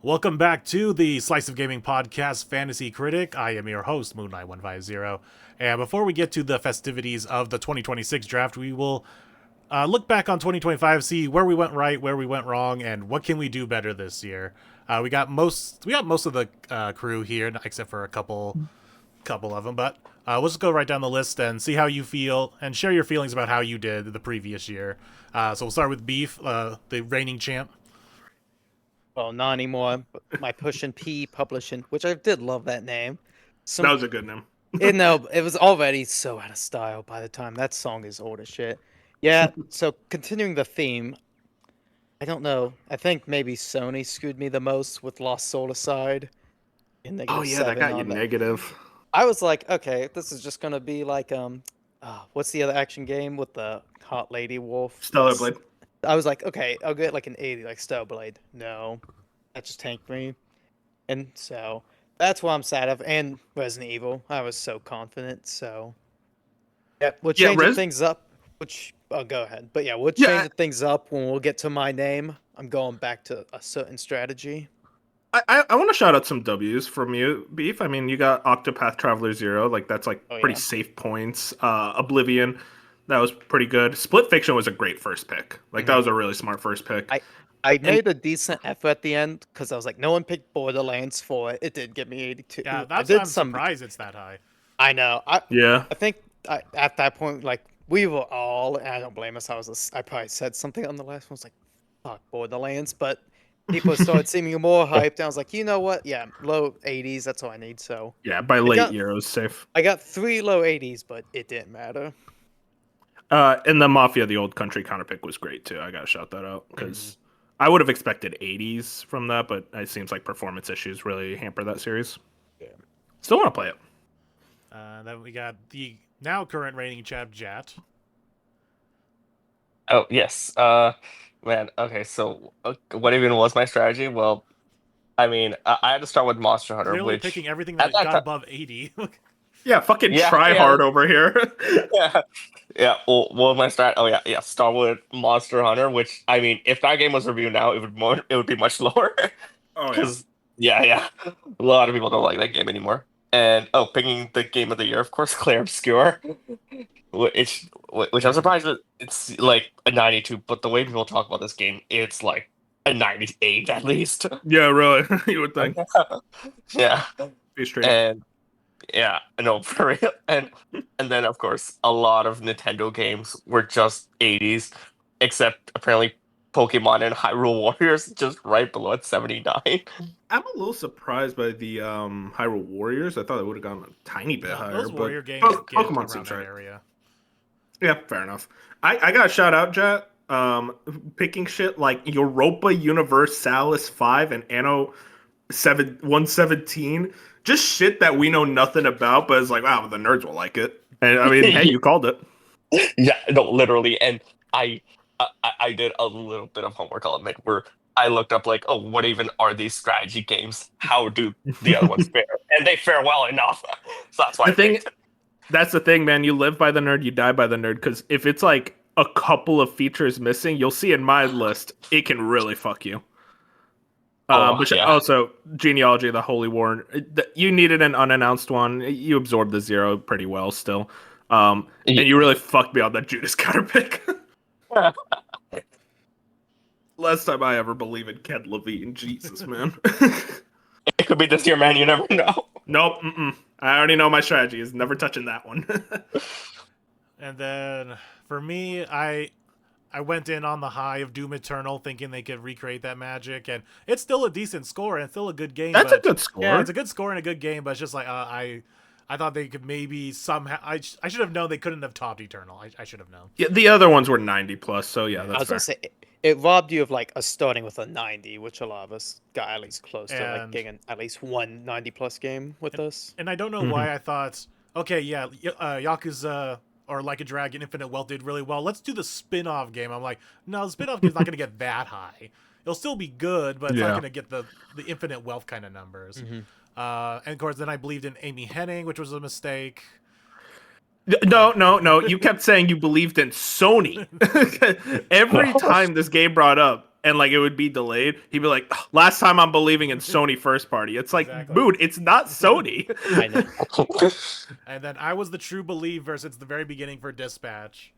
Welcome back to the Slice of Gaming podcast, Fantasy Critic. I am your host, Moon9150. And before we get to the festivities of the 2026 draft, we will look back on 2025, see where we went right, where we went wrong, and what can we do better this year. We got most of the crew here, except for a couple of them. But we'll just go right down the list and see how you feel and share your feelings about how you did the previous year. So we'll start with Beef, the reigning champ. Well, not anymore. But my Push and P publishing, which I did love that name. That was a good name. It was already so out of style by the time that song is old as shit. Yeah, so continuing the theme, I don't know. I think maybe Sony screwed me the most with Lost Soul aside. Oh yeah, that got you negative. I was like, okay, this is just gonna be like what's the other action game with the hot lady wolf? Stellar Blade. I was like, okay, I'll get like an 80, like Stellar Blade. No, that just tanked me. And so that's what I'm sad of. And Resident Evil, I was so confident. So yeah, we're changing things up. Go ahead. But yeah, we're changing things up when we'll get to my name. I'm going back to a certain strategy. I want to shout out some W's from you, Beef. I mean, you got Octopath Traveler 0, like that's like pretty safe points. Oblivion, that was pretty good. Split Fiction was a great first pick. Like that was a really smart first pick. I made a decent effort at the end because I was like, no one picked Borderlands for it. It did get me 82. Yeah, that's why I'm surprised it's that high. I know. I think at that point, like we were all, and I don't blame us. I probably said something on the last one. I was like, fuck Borderlands, but people started seeming more hyped. And I was like, you know what? Yeah, low 80s. That's all I need. So yeah, by late year, it was safe. I got 3 low 80s, but it didn't matter. And the Mafia, the old country counterpick was great too. I gotta shout that out because I would have expected 80s from that, but it seems like performance issues really hamper that series. Yeah. Still want to play it. Then we got the now current reigning champ, Jat. Oh yes, man. Okay, so what even was my strategy? Well, I mean, I had to start with Monster Hunter, Really which picking everything that got above 80. Yeah, fucking try hard over here. yeah. Well, what was my strat? Oh yeah. Start with Monster Hunter, which I mean, if that game was reviewed now, it would be much lower. Oh yeah. A lot of people don't like that game anymore. And picking the game of the year, of course, Clair Obscure, which I'm surprised that it's like a 92. But the way people talk about this game, it's like a 98 at least. Yeah, really. You would think. Yeah. Be straight. And yeah, no, for real. And then of course a lot of Nintendo games were just 80s, except apparently Pokemon and Hyrule Warriors just right below at 79. I'm a little surprised by the Hyrule Warriors. I thought it would have gone a tiny bit higher. Those Warrior games Pokemon seems right. Area. Yeah, fair enough. I got a shout out, Jet. Picking shit like Europa Universalis 5 and Anno 117. Just shit that we know nothing about, but it's like, wow, the nerds will like it. And I mean, hey, you called it. Yeah, no, literally. And I did a little bit of homework, I'll admit, where I looked up like, oh, what even are these strategy games? How do the other ones fare? And they fare well enough. So that's why that's the thing, man. You live by the nerd, you die by the nerd. Because if it's like a couple of features missing, you'll see in my list, it can really fuck you. Also, Genealogy of the Holy War. You needed an unannounced one. You absorbed the 0 pretty well still. And you really fucked me on that Judas counter pick. Last time I ever believe in Ken Levine. Jesus, man. It could be this year, man. You never know. Nope. I already know my strategy is never touching that one. And then for me, I went in on the high of Doom Eternal, thinking they could recreate that magic, and it's still a decent score and still a good game. That's a good score. Yeah, it's a good score and a good game, but it's just like I thought they could maybe somehow. I should have known they couldn't have topped Eternal. I should have known. Yeah, the other ones were 90 plus, so yeah, that's fair. Gonna say it robbed you of like a starting with a 90, which a lot of us got at least close to like getting at least one 90 plus game with us. And I don't know why I thought, okay, yeah, Yakuza or Like a Dragon Infinite Wealth did really well. Let's do the spin-off game. I'm like, no, the spin-off game's not going to get that high. It'll still be good, but it's not going to get the Infinite Wealth kind of numbers. And of course, then I believed in Amy Hennig, which was a mistake. No. You kept saying you believed in Sony. Every time this game brought up, and like it would be delayed, he'd be like, "Ugh, last time I'm believing in Sony first party." It's like, Exactly. dude, it's not Sony. I know. And then I was the true believer since the very beginning for Dispatch.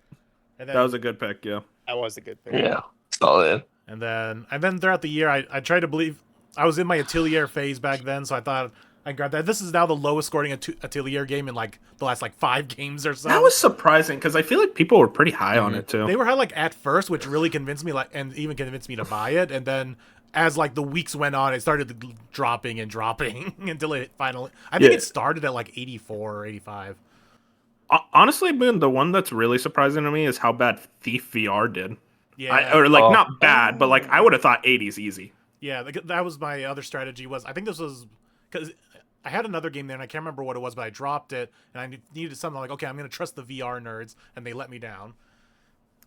And then, That was a good pick, yeah. That was a good pick. Yeah, solid. And then throughout the year, I tried to believe. I was in my Atelier phase back then, so I thought I grabbed that. This is now the lowest scoring Atelier game in like the last like 5 games or so. That was surprising because I feel like people were pretty high on it too. They were high like at first, which really convinced me, like, and even convinced me to buy it. And then as like the weeks went on, it started dropping and dropping until it finally. I think it started at like 84 or 85. Honestly, man, the one that's really surprising to me is how bad Thief VR did. Yeah, or like not bad, but like I would have thought 80's easy. yeah, that was my other strategy. Was I think this was because I had another game there and I can't remember what it was, but I dropped it and I needed something like, okay, I'm gonna trust the VR nerds, and they let me down.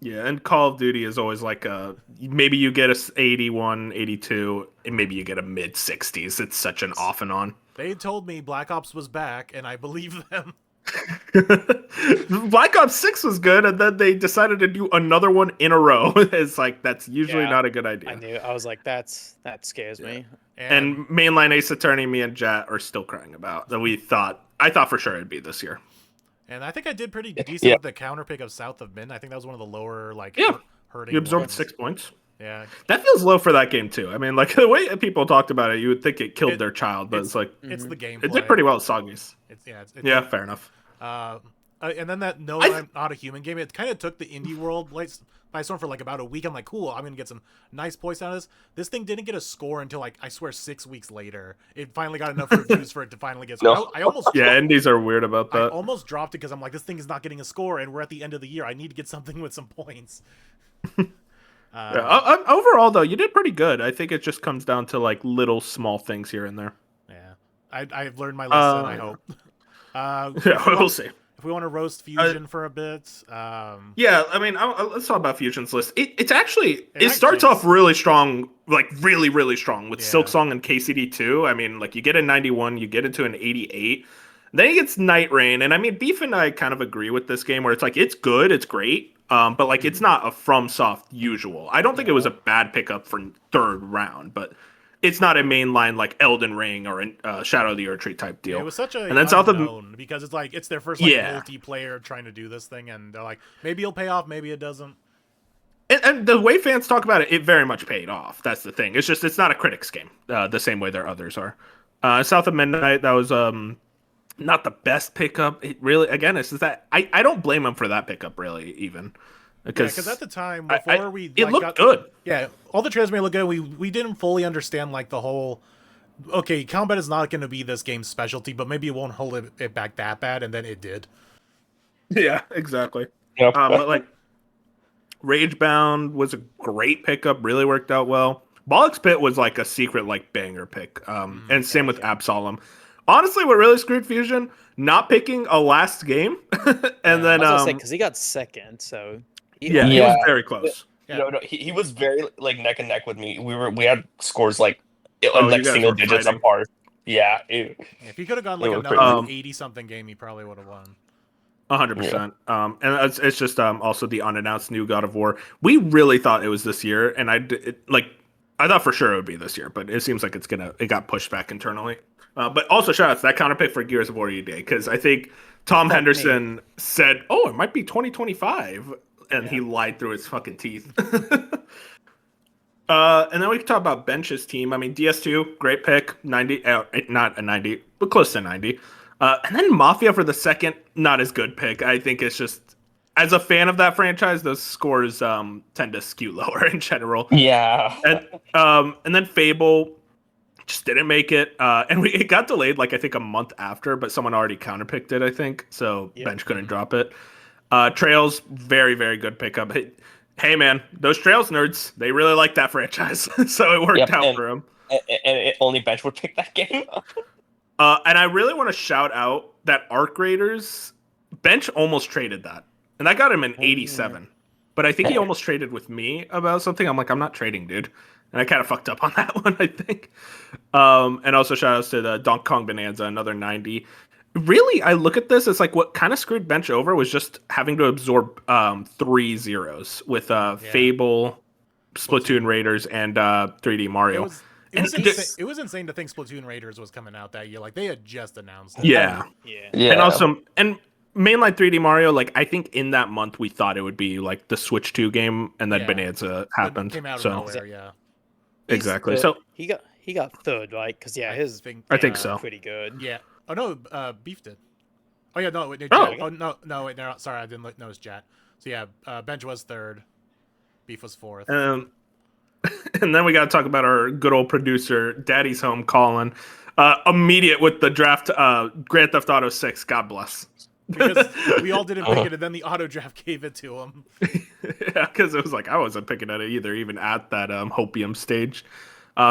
Yeah, and Call of Duty is always like maybe you get a 81, 82, and maybe you get a mid 60s. It's such an off and on. They told me Black Ops was back, and I believe them. Black Ops 6 was good, and then they decided to do another one in a row. It's like that's usually not a good idea. I knew. I was like, that scares me. And mainline Ace Attorney, me and Jat are still crying about that. I thought for sure it'd be this year. And I think I did pretty decent with the counter pick of South of Midnight. I think that was one of the lower hurting. You absorbed ones. 6 points. Yeah, that feels low for that game too. I mean, like the way people talked about it, you would think it killed their child, but it's like it's the game. It did pretty well at Soggies. Yeah, fair enough. And then that I'm not a human game. It kind of took the indie world by storm for like about a week. I'm like, cool, I'm gonna get some nice points out of this. This thing didn't get a score until like I swear 6 weeks later. It finally got enough reviews for it to finally get. No. I almost indies are weird about that. I almost dropped it because I'm like, this thing is not getting a score, and we're at the end of the year. I need to get something with some points. Overall, though, you did pretty good. I think it just comes down to like little small things here and there. Yeah, I've learned my lesson. I hope. We'll see. If we want to roast Fusion for a bit, yeah, I mean, let's talk about Fusion's list. It starts off really strong, like really, really strong with Silksong and KCD2. I mean, like you get a 91, you get into an 88, then it gets Night Rain, and I mean, Beef and I kind of agree with this game where it's like it's good, it's great, but like it's not a FromSoft usual. I don't think it was a bad pickup for third round, but it's not a mainline like Elden Ring or Shadow of the Erdtree type deal. Yeah, it was such a and then South of because it's like it's their first multiplayer trying to do this thing, and they're like, maybe it'll pay off, maybe it doesn't. And the way fans talk about it, it very much paid off. That's the thing. It's just it's not a critics game the same way their others are. South of Midnight, that was not the best pickup. It really, again, it's just that I don't blame him for that pickup really even. Because at the time before it looked good. Yeah, all the trailers made it look good. We didn't fully understand like the whole. Okay, combat is not going to be this game's specialty, but maybe it won't hold it back that bad, and then it did. Yeah, exactly. Yep. But like, Ragebound was a great pickup. Really worked out well. Bollock's Pit was like a secret like banger pick. And same with Absalom. Honestly, what really screwed Fusion, not picking a last game, and then because he got second, so. He was very close. Yeah. No, he was very like neck and neck with me. We had scores like single digits apart. Yeah. If he could have gone like another 80-something game, he probably would have won. 100%. And it's just also the unannounced new God of War. We really thought it was this year, and I thought for sure it would be this year, but it seems like it got pushed back internally. But also shout out to that counter pick for Gears of War EA, because I think Tom Henderson said, "Oh, it might be 2025." And he lied through his fucking teeth. And then we can talk about Bench's team. I mean, DS2, great pick. 90, not a 90, but close to 90. And then Mafia for the second, not as good pick. I think it's just, as a fan of that franchise, those scores tend to skew lower in general. Yeah. And then Fable just didn't make it. And it got delayed, like, I think a month after, but someone already counterpicked it, I think. So Bench couldn't drop it. Trails, very, very good pickup. Hey, man, those Trails nerds, they really like that franchise. So it worked out for them. And only Bench would pick that game. And I really want to shout out that Arc Raiders, Bench almost traded that. And that got him an 87. But I think he almost traded with me about something. I'm like, I'm not trading, dude. And I kind of fucked up on that one, I think. And also shout outs to the Donkey Kong Bonanza, another 90. Really, I look at this as like what kind of screwed Bench over was just having to absorb 3 zeros with Fable, Splatoon Raiders and 3D Mario. It was insane to think Splatoon Raiders was coming out that year. Like, they had just announced it. Yeah. Yeah. And also, and mainline 3D Mario, like, I think in that month we thought it would be like the Switch 2 game, and then Bonanza happened. It came out of so nowhere, yeah. Exactly. So he got third, right? Because I think so. Pretty good. Yeah. Oh no, Beef did. Oh yeah, no, wait, no, wait, no, sorry, I didn't notice Jet. So yeah, Bench was third, Beef was fourth. And then we got to talk about our good old producer, Daddy's Home, Colin. Immediate with the draft, Grand Theft Auto 6. God bless. Because we all didn't pick it, and then the auto draft gave it to him. Yeah, because it was like I wasn't picking at it either, even at that Hopium stage.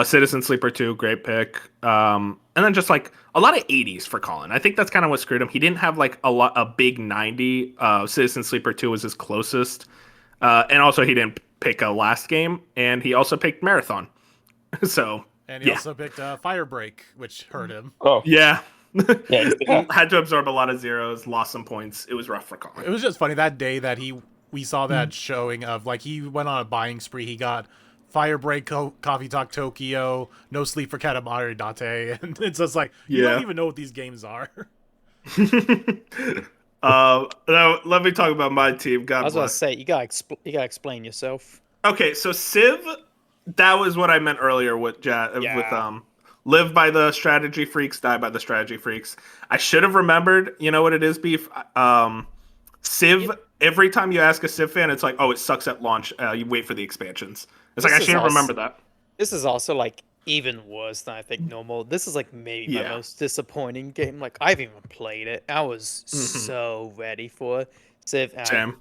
Citizen Sleeper 2, great pick. And then just like a lot of 80s for Colin. I think that's kind of what screwed him. He didn't have like a big 90. Citizen Sleeper 2 was his closest. And also he didn't pick a last game, and he also picked Marathon. And he also picked Firebreak, which hurt him. Oh. Yeah. Yeah. Had to absorb a lot of zeros, lost some points. It was rough for Colin. It was just funny that day that we saw that showing of, like, he went on a buying spree. He got Firebreak, Coffee Talk Tokyo, No Sleep for Katamari Date, and it's just like, you don't even know what these games are. Now, let me talk about my team. God I was bless. going to say, you gotta explain yourself. Okay, so Civ, that was what I meant earlier with live by the strategy freaks, die by the strategy freaks. I should have remembered, you know what it is, Beef? Civ, every time you ask a Civ fan, it's like, oh, it sucks at launch. You wait for the expansions. It's like, I should have remembered that. This is also like even worse than I think normal. This is like maybe my most disappointing game. Like, I haven't even played it. I was so ready for Civ. Same.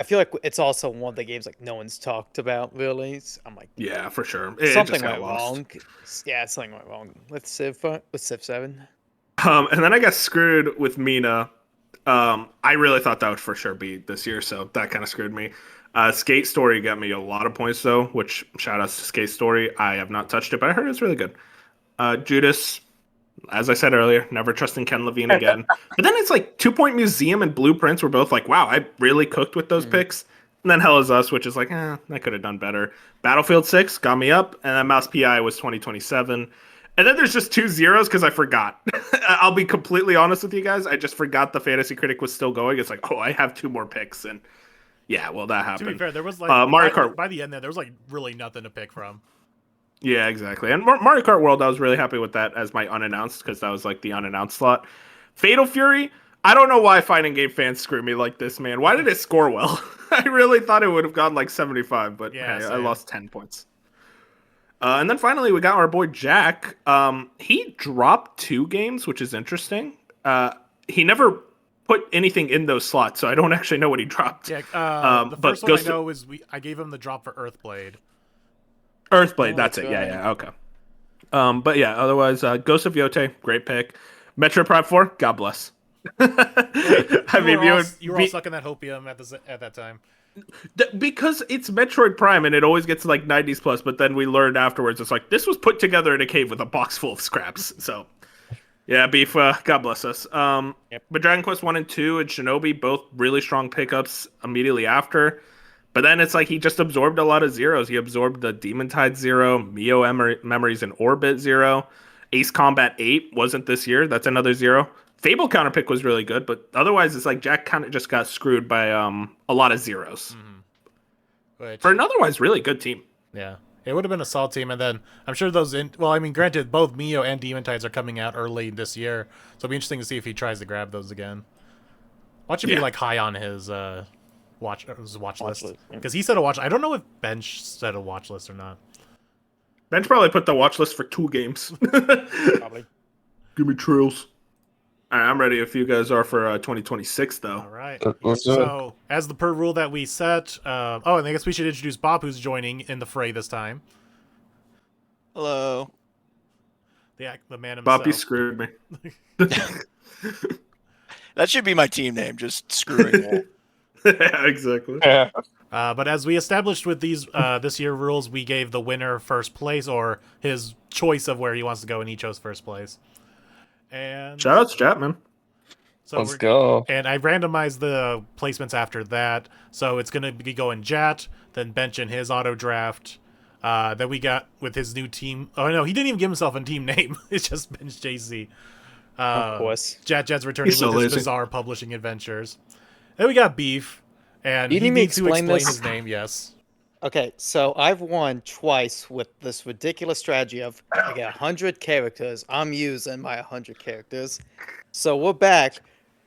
I feel like it's also one of the games like no one's talked about really. So I'm like, yeah, for sure. Something went wrong. Yeah, something went wrong with Civ 7. And then I got screwed with Mina. I really thought that would for sure be this year, so that kind of screwed me. Skate Story got me a lot of points though, which shout outs to Skate Story. I have not touched it, but I heard it's really good. Judas, as I said earlier, never trusting Ken Levine again. But then it's like 2 Point Museum and Blueprints were both like, wow, I really cooked with those picks. And then Hell Is Us, which is like, I could have done better. Battlefield 6 got me up, and then Mouse PI was 2027. And then there's just 2 zeros because I forgot. I'll be completely honest with you guys. I just forgot the Fantasy Critic was still going. It's like, oh, I have 2 more picks. And yeah, well, that happened. To be fair, there was like, Mario Kart. By the end there was like really nothing to pick from. Yeah, exactly. And Mario Kart World, I was really happy with that as my unannounced because that was like the unannounced slot. Fatal Fury, I don't know why fighting game fans screw me like this, man. Why did it score well? I really thought it would have gone like 75, but I lost 10 points. And then finally, we got our boy Jack. He dropped 2 games, which is interesting. He never put anything in those slots, so I don't actually know what he dropped. Yeah, the first one I know is I gave him the drop for Earthblade. Earthblade, that's it. Yeah, okay. But yeah, otherwise, Ghost of Yote, great pick. Metro Prime 4, God bless. You were all sucking that hopium at that time. Because it's Metroid Prime and it always gets like 90s plus, but then we learned afterwards it's like this was put together in a cave with a box full of scraps. So yeah, Beef, God bless us. But Dragon Quest 1 and 2 and Shinobi, both really strong pickups immediately after. But then it's like he just absorbed a lot of zeros. He absorbed the Demon Tide 0, Mio Memories in Orbit 0. Ace Combat 8 wasn't this year. That's another 0. Fable counterpick was really good, but otherwise it's like Jack kind of just got screwed by a lot of zeros. For an otherwise really good team. Yeah. It would have been a solid team, and then I'm sure granted, both Mio and Demon Tides are coming out early this year, so it'll be interesting to see if he tries to grab those again. Watch him be like high on his watch list. Because he said a watch. I don't know if Bench said a watch list or not. Bench probably put the watch list for 2 games. Probably. Give me Trails. All right, I'm ready if you guys are for 2026, though. All right. So, as the per rule that we set, and I guess we should introduce Bob, who's joining in the fray this time. Hello. The man himself. Bob, you screwed me. That should be my team name, just screwing it. Yeah, exactly. Yeah. But as we established with these this year rules, we gave the winner first place, or his choice of where he wants to go, and he chose first place. And shout out to Chapman. So Let's go. And I randomized the placements after that. So it's going to be going Jat, then Bench in his auto draft. Then we got with his new team. Oh, no, he didn't even give himself a team name. It's just Bench JC. Of course. Jat's returning He's so with his lazy. bizarre publishing adventures. Then we got Beef. And You he need me needs to explain this? his name, yes. Okay, so I've won twice with this ridiculous strategy of I get 100 characters. I'm using my 100 characters. So we're back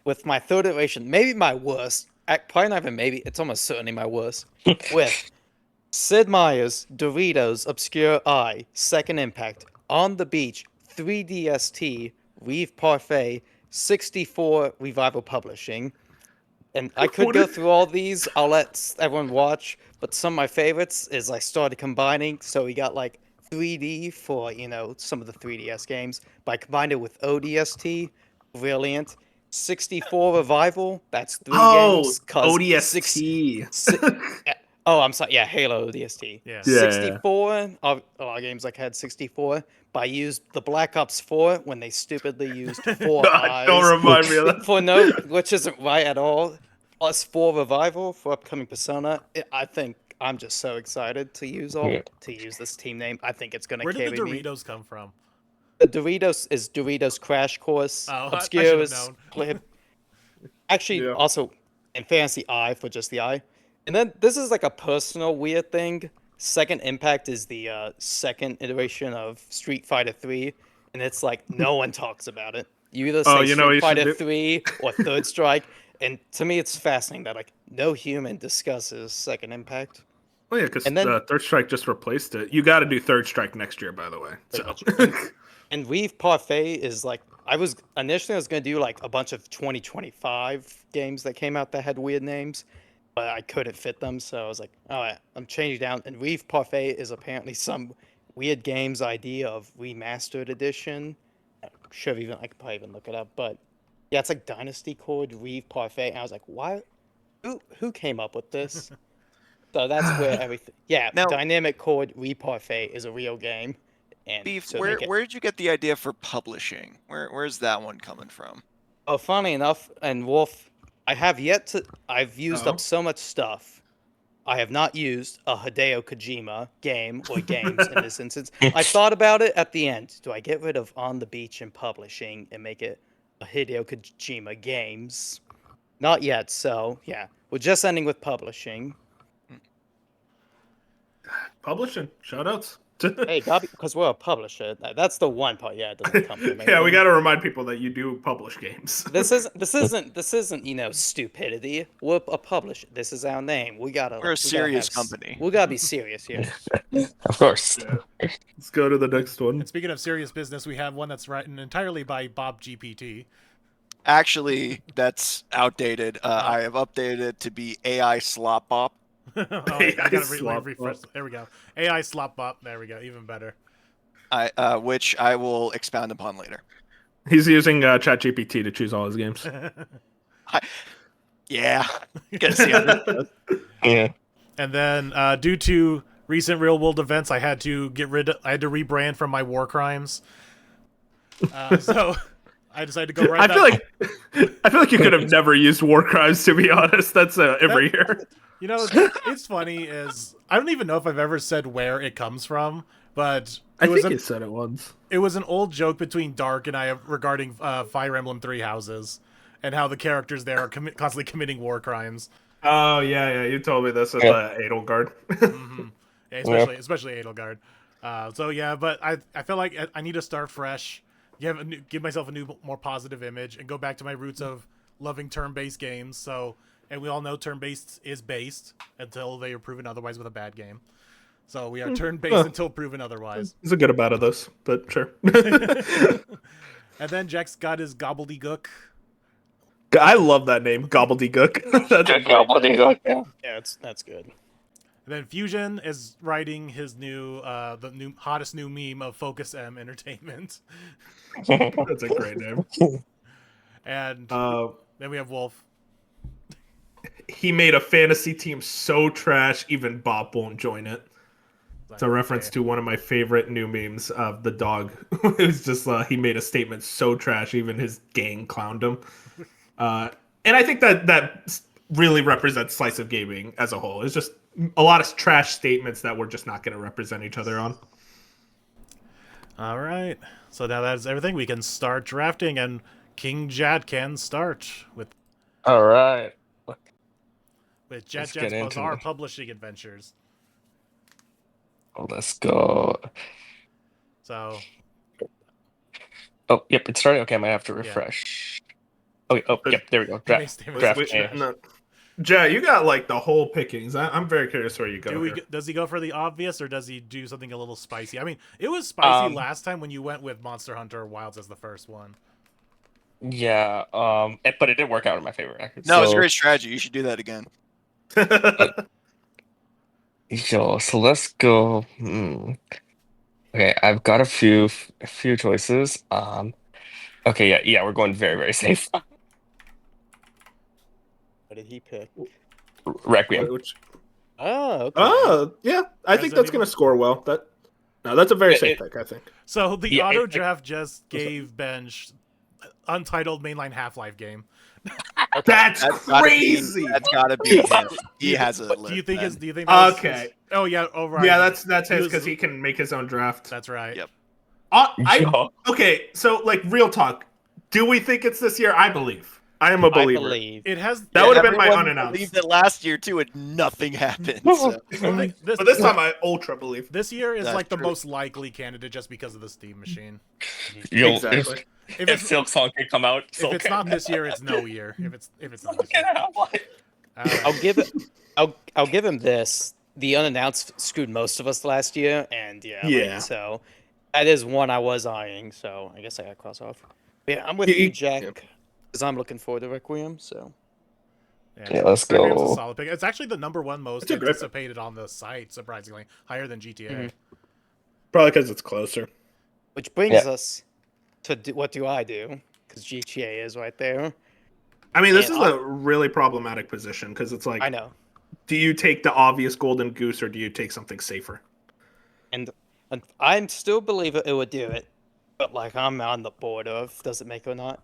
with my third iteration, maybe my worst. Probably not even maybe, it's almost certainly my worst. With Sid Meier's, Doritos, Obscure Eye, Second Impact, On the Beach, 3DST, Reeve Parfait, 64 Revival Publishing. And I could go through all these. I'll let everyone watch. But some of my favorites is I started combining. So we got like 3D for, some of the 3DS games. But I combined it with ODST. Brilliant. 64 Revival. That's 3 games. ODST. Oh, I'm sorry. Yeah, Halo ODST. Yeah. 64. A lot of games like had 64. But I used the Black Ops 4 when they stupidly used 4 eyes. Don't remind me of that. For no, which isn't right at all. Plus 4 Revival for upcoming Persona. I think I'm just so excited to use this team name. I think it's gonna carry me. Where did the Doritos come from? The Doritos is Doritos Crash Course. Oh, Obscure I should have is known. actually also in Fantasy Eye for just the eye. And then this is like a personal weird thing. Second Impact is the second iteration of Street Fighter 3, and it's like no one talks about it. You either say Street Fighter 3 or Third Strike. And to me, it's fascinating that like no human discusses Second Impact. Oh yeah, because Third Strike just replaced it. You got to do Third Strike next year, by the way. So. And Reeve Parfait is like I was going to do like a bunch of 2025 games that came out that had weird names, but I couldn't fit them, so I was like, all right, I'm changing down. And Reeve Parfait is apparently some weird games idea of remastered edition. I could probably even look it up, but. Yeah, it's like Dynasty Chord, Reeve Parfait. And I was like, why? Who came up with this? So that's where everything. Yeah, Now, Dynamic Chord, Reeve Parfait is a real game. And Beef, so where did you get the idea for publishing? Where's that one coming from? Oh, funny enough, and Wolf, I've used up so much stuff. I have not used a Hideo Kojima game or games in this instance. I thought about it at the end. Do I get rid of On the Beach and publishing and make it a Hideo Kojima games? Not yet, so yeah. We're just ending with publishing. Publishing. Shoutouts. Hey, because we're a publisher. That's the one part. Yeah, it doesn't come from Yeah, we got to remind people that you do publish games. This isn't stupidity. We're a publisher. This is our name. We're a serious company. We gotta be serious here. Of course. Yeah. Let's go to the next one. And speaking of serious business, we have one that's written entirely by Bob GPT. Actually, that's outdated. I have updated it to be AI Slop Bop. I gotta refresh. There we go. AI slop bop. There we go. Even better. Which I will expound upon later. He's using ChatGPT to choose all his games. Yeah. Gotta see how this goes. Yeah. And then, due to recent real world events, I had to rebrand from my war crimes. So I decided to go right. I feel like you could have never used war crimes, to be honest. That's every year. You know, it's funny is I don't even know if I've ever said where it comes from, but I think you said it once. It was an old joke between Dark and I regarding Fire Emblem Three Houses and how the characters there are constantly committing war crimes. Oh yeah, you told me this at the Edelgard. Mm-hmm. Yeah, especially Edelgard. So yeah, but I feel like I need to start fresh, give myself a new, more positive image, and go back to my roots of loving turn-based games. So. And we all know turn-based is based until they are proven otherwise with a bad game. So we are turn-based until proven otherwise. There's a good amount of those, but sure. And then Jack's got his gobbledygook. I love that name, gobbledygook. That's Gobbledygook. Yeah, that's good. And then Fusion is writing his the hottest new meme of Focus M Entertainment. That's a great name. And then we have Wolf. He made a fantasy team so trash, even Bob won't join it. It's a reference to one of my favorite new memes of the dog. It was just he made a statement so trash, even his gang clowned him. And I think that really represents slice of gaming as a whole. It's just a lot of trash statements that we're just not going to represent each other on. All right. So now that's everything. We can start drafting, and King Jad can start with All right. Jad's get into Bizarre it. Publishing Adventures. Let's go. So, Oh, yep, it's starting. Okay, I might have to refresh. Yep, there we go. Draft. Jay, you got like the whole pickings. I'm very curious where you go. Does he go for the obvious, or does he do something a little spicy? I mean, it was spicy last time when you went with Monster Hunter Wilds as the first one. Yeah, but it did work out in my favor. No, it's a great strategy. You should do that again. So let's go. Okay, I've got a few choices. Okay, yeah, we're going very, very safe. What did he pick? Requiem. Oh, okay. Oh, yeah. I think that's going to score well. That's a very safe pick, I think. So the auto draft just gave Bench untitled mainline Half-Life game. Okay. That's crazy. That's gotta be him. He has a list. Do you think okay? Oh yeah, right. Yeah, that's his because he can make his own draft. That's right. Yep. Okay, so like real talk. Do we think it's this year? I believe. I am a believer. I believe. It has. That would have been my unannounced. I believed it last year too, and nothing happened. So. But this time I ultra believe. This year is like the most likely candidate just because of the Steam machine. Exactly. If Silk Song can come out, if it's not this year, it's no year. If it's not this year. I'll give him this. The unannounced screwed most of us last year, and so that is one I was eyeing. So I guess I got to cross off. But yeah, I'm with you, Jack, because I'm looking forward to Requiem. So yeah, let's go. Requiem's a solid pick. It's actually the number one most anticipated on the site, surprisingly, higher than GTA. Mm-hmm. Probably because it's closer. Which brings us to what do I do? Because GTA is right there. I mean, this is a really problematic position because it's like, I know. Do you take the obvious golden goose or do you take something safer? And I'm still believe it would do it, but like I'm on the board of does it make it or not.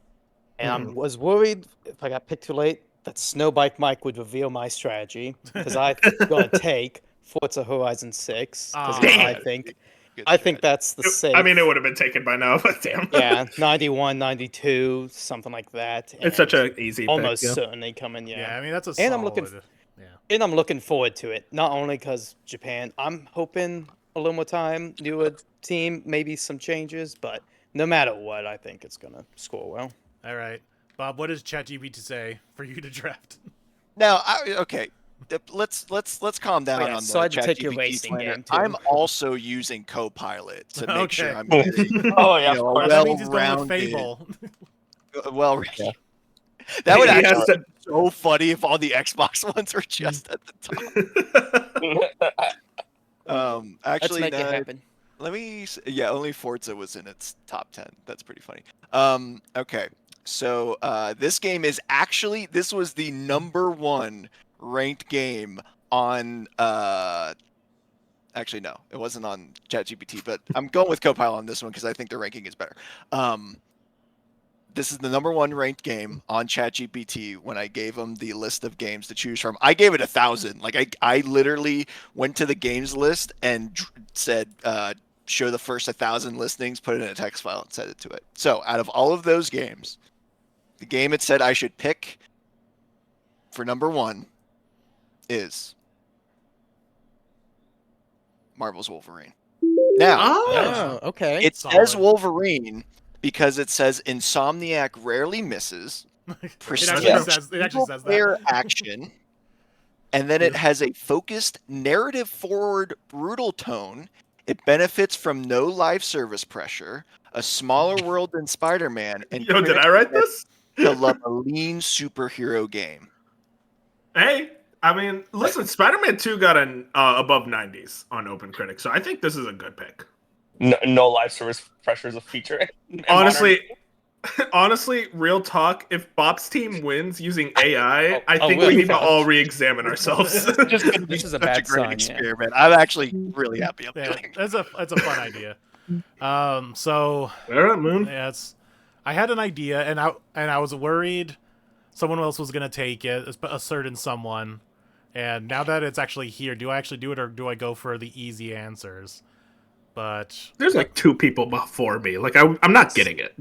And I was worried if I got picked too late that Snowbike Mike would reveal my strategy because I'm going to take Forza Horizon 6 because I think that's the safe. I mean, it would have been taken by now, but damn. Yeah, 91, 92, something like that. It's such an easy almost pick, certainly coming. Yeah, I mean that's a and solid. I'm looking forward to it. Not only because Japan, I'm hoping a little more time, newer team, maybe some changes, but no matter what, I think it's gonna score well. All right, Bob, what does ChatGPT say for you to draft? Now, okay. Let's calm down on so the I had to take your ChatGPT racing planner. game too. I'm also using Co-Pilot to make sure I'm getting that means he's going with well-rounded. Fable. That would actually be so funny if all the Xbox ones were just at the top. Actually, let's make it happen. Let me. Yeah, only Forza was in its top 10. That's pretty funny. Okay, so this game is actually this was the #1 ranked game on. Actually, no, it wasn't on ChatGPT, but I'm going with Copilot on this one because I think the ranking is better. This is the #1 ranked game on ChatGPT when I gave them the list of games to choose from. I gave it 1,000. Like I literally went to the games list and said, show the first 1,000 listings, put it in a text file and send it to it. So out of all of those games, the game it said I should pick for #1 is Marvel's Wolverine. Now, okay. It says Wolverine because it says Insomniac rarely misses. It actually says that. Action. And then it has a focused, narrative-forward, brutal tone. It benefits from no live service pressure, a smaller world than Spider-Man, and did I write this? To love a lean superhero game. Hey, I mean, listen, Spider-Man 2 got an above 90s on OpenCritic, so I think this is a good pick. No live service pressure is a feature. Honestly, real talk, if Bob's team wins using AI, I think we need to all re-examine ourselves. This is a bad sign. Experiment. I'm actually really happy. That's a fun idea. So Moon. I had an idea, and I was worried someone else was gonna take it, a certain someone, and now that it's actually here, do I actually do it or do I go for the easy answers? But There's like 2 people before me. Like I'm not getting it.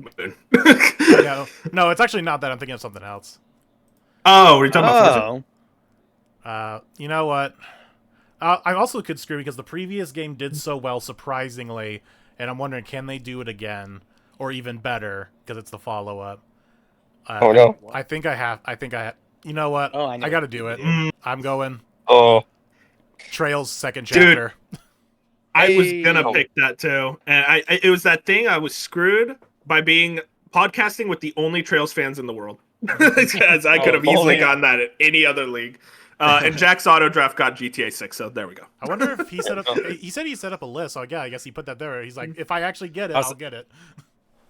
no, it's actually not that. I'm thinking of something else. Oh, we're talking about Forza? You know what? I also could screw because the previous game did so well, surprisingly, and I'm wondering, can they do it again or even better because it's the follow-up? Oh no. I think I have. You know what? Oh, I know I got to what do you it. do. I'm going Oh. Trails second Dude. chapter. I was gonna Hey. pick that too, and it was that thing. I was screwed by being podcasting with the only Trails fans in the world, because I could have easily gotten that at any other league. And Jack's auto draft got GTA 6, so there we go. I wonder if he set up. He said he set up a list, so yeah, I guess he put that there. He's like, if I actually get it, I'll get it.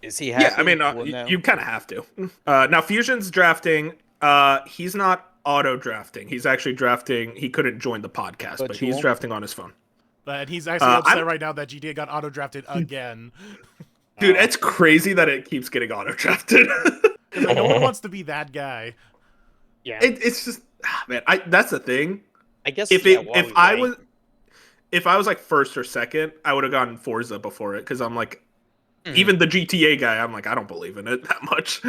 Is he happy? Yeah, I mean, Well, no. you kind of have to. Now Fusion's drafting. He's not auto drafting. He's actually drafting. He couldn't join the podcast, but he's drafting on his phone. But he's actually upset right now that GTA got auto drafted again. Dude, it's crazy that it keeps getting auto drafted. Like, no one wants to be that guy. Yeah. It's just man. That's the thing. I guess If I was like first or second, I would have gotten Forza before it because I'm like, even the GTA guy, I'm like, I don't believe in it that much.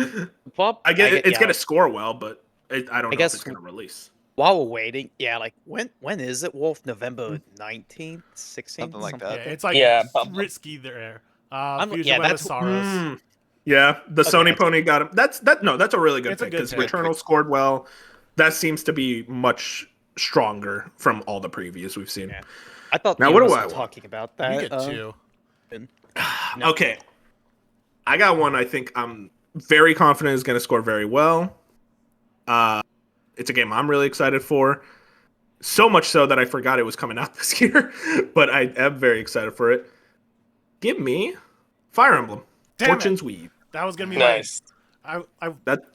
I get it's gonna score well, but I don't know if it's gonna release. While we're waiting, like when is it, Wolf? November 19th, 16th, Something like that. Yeah, it's like risky there. Fusion that's Saros. Yeah, the Sony pony got him. That's a really good pick because Returnal scored well. That seems to be much stronger from all the previews we've seen. Yeah. I thought now what do I talking about that. You get 2. No. Okay, I got one. I think I'm very confident is going to score very well. It's a game I'm really excited for. So much so that I forgot it was coming out this year, but I am very excited for it. Give me Fire Emblem. Fortune's Weave. That was gonna be nice. I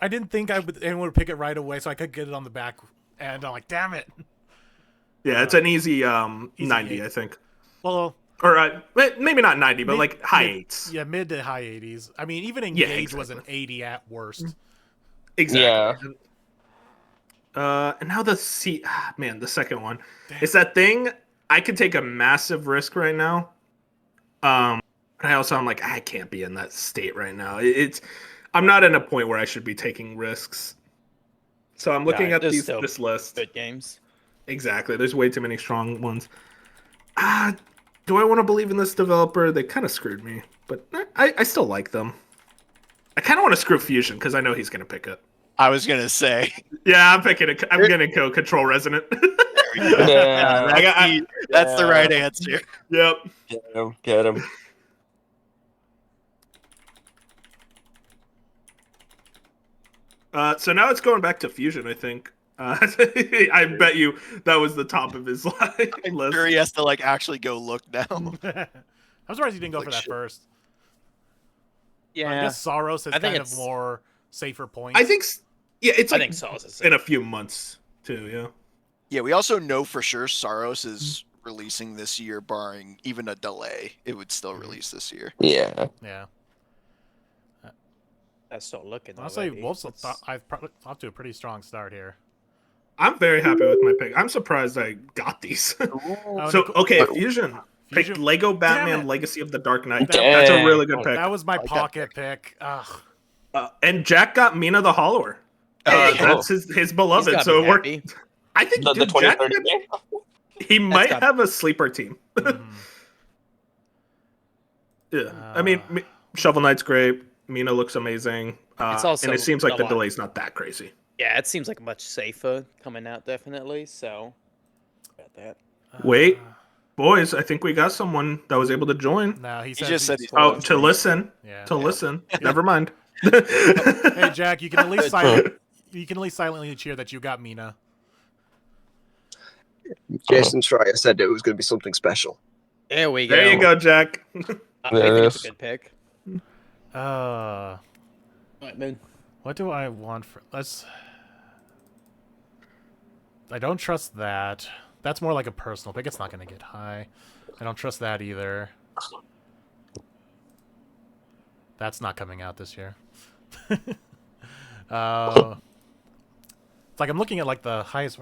didn't think anyone would pick it right away, so I could get it on the back, and I'm like, damn it. Yeah, it's an easy 90, I think. Well, or maybe not 90, but like high 8s. Yeah, mid to high 80s. I mean, even Engage was an 80 at worst. Exactly. Yeah. And now the second one. Damn. It's that thing. I could take a massive risk right now. But I'm like, I can't be in that state right now. I'm not in a point where I should be taking risks. So I'm looking at this list. Good games. Exactly. There's way too many strong ones. Do I want to believe in this developer? They kind of screwed me, but I still like them. I kind of want to screw Fusion because I know he's going to pick it. I was gonna say. Yeah, I'm picking it. I'm gonna go Control Resonant. Yeah, that's the right answer. Yep. Get him. So now it's going back to Fusion, I think. I bet you that was the top of his list. I'm sure he has to actually go look now. I'm surprised he didn't go for that first. Yeah, I guess Saros has kind of more safer points. I think. Yeah, it's. I think Saros is in a few months too. Yeah. Yeah, we also know for sure Saros is releasing this year, barring even a delay. It would still release this year. Yeah. Yeah. That's still looking. I'll say Wolf's I've probably off to a pretty strong start here. I'm very happy with my pick. I'm surprised I got these. Fusion picked Lego Batman Legacy of the Dark Knight. That's a really good pick. That was my pocket pick. And Jack got Mina the Hollower. That's his beloved. So it worked. I think the 2030 game. He might have a sleeper team. Yeah, I mean, Shovel Knight's great. Mina looks amazing. And it seems like the delay's not that crazy. Yeah, it seems like much safer coming out, definitely. So, about that. Wait, boys, I think we got someone that was able to join. No, he just said to listen. Yeah. To listen. Never mind. Hey, Jack, you can at least silently cheer that you got Mina. Jason's right. I said it was going to be something special. There we go. There you go, Jack. I think it's a good pick. What do I want for? I don't trust that. That's more like a personal pick. It's not going to get high. I don't trust that either. That's not coming out this year. It's like I'm looking at like the highest.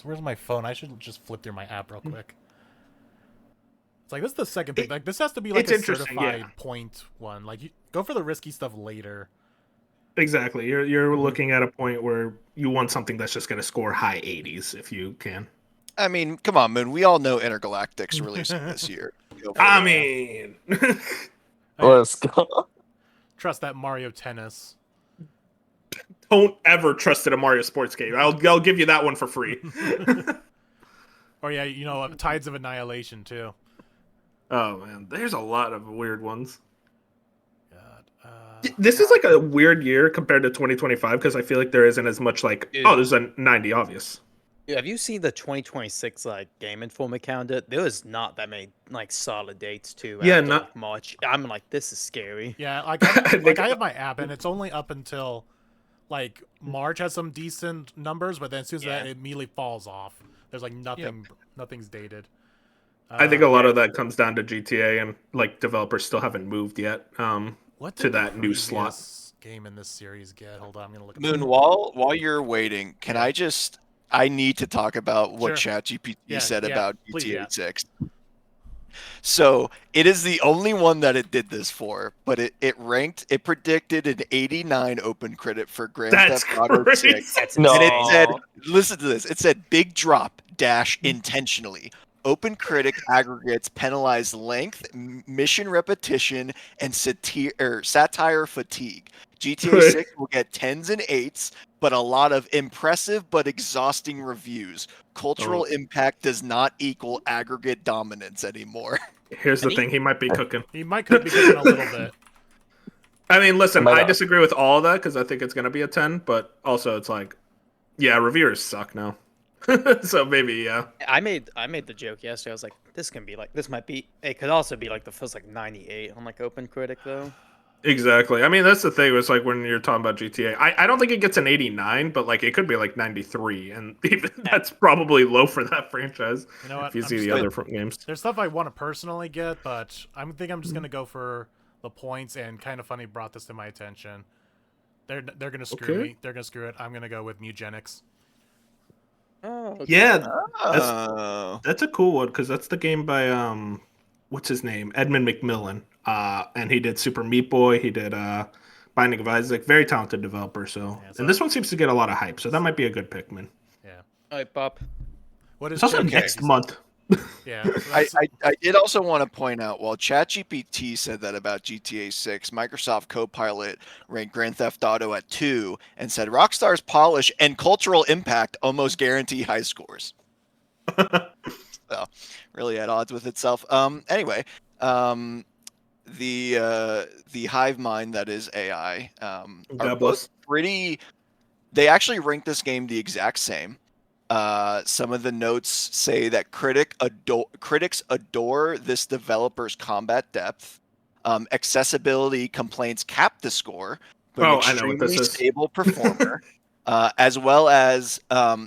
Where's my phone? I should just flip through my app real quick. It's like this is the second pick. Like this has to be like it's a interesting, certified yeah. point one. Like you go for the risky stuff later. Exactly. You're looking at a point where you want something that's just going to score high 80s if you can. I mean, come on, Moon. We all know Intergalactic's releasing this year. Go for I it. mean, Let's go. Trust that Mario Tennis. don't ever trust in a Mario sports game. I'll give you that one for free. Or yeah, you know, Tides of Annihilation too. Oh man, there's a lot of weird ones. God. This is like a weird year compared to 2025 because I feel like there isn't as much like, Dude. oh, there's a 90 obvious. Dude, have you seen the 2026 like Game Informer calendar? There was not that many like solid dates too. Yeah, after, not- like, March. I'm like, this is scary. Yeah, like I have my app and it's only up until like March has some decent numbers, but then as soon as that it immediately falls off. There's like nothing's dated. I think a lot of that comes down to GTA and like developers still haven't moved yet what to did that the new slot. previous game in this series get? Hold on, I'm gonna look. Moon, while you're waiting, can I need to talk about what Sure. ChatGPT said about please, GTA 6. So it is the only one that it did this for, but it predicted an 89 open credit for Grand That's Theft Auto crazy. 6. No. And it said, listen to this, it said big drop dash intentionally. Open critic aggregates penalize length, mission repetition, and satire fatigue. GTA 6 will get 10s and 8s, but a lot of impressive but exhausting reviews. Cultural impact does not equal aggregate dominance anymore. Here's the thing: he might be cooking. He might be cooking a little bit. I mean, listen, Might I not. disagree with all of that because I think it's gonna be a 10, but also it's like, yeah, reviewers suck now. So maybe, yeah. I made the joke yesterday. I was like, this can be like this might be. It could also be like the first like 98 on like Open Critic though. Exactly. I mean, that's the thing. It's like when you're talking about GTA, I don't think it gets an 89, but like it could be like 93, and even that's probably low for that franchise. You know what? If you I'm see just the gonna- other front games. There's stuff I want to personally get, but I'm just gonna go for the points. And Kind of Funny brought this to my attention. They're gonna screw Okay. me. They're gonna screw it. I'm gonna go with Mugenics. Oh, Yeah, Oh. that's a cool one because that's the game by what's his name, Edmund McMillan, and he did Super Meat Boy. He did Binding of Isaac. Very talented developer. So, Yeah, so- and this one seems to get a lot of hype. So that might be a good pick, man. Yeah. All right, Bob. What is It's also ChatGPT? next month. Yeah. so I that's- did also want to point out, while ChatGPT said that about GTA 6, Microsoft Co-Pilot ranked Grand Theft Auto at 2 and said Rockstar's polish and cultural impact almost guarantee high scores. So, really at odds with itself. Anyway, the hive mind that is AI are God both bless. pretty. They actually rank this game the exact same. Some of the notes say that critics adore this developer's combat depth. Accessibility complaints cap the score, but an I know what this extremely is. stable performer, as well as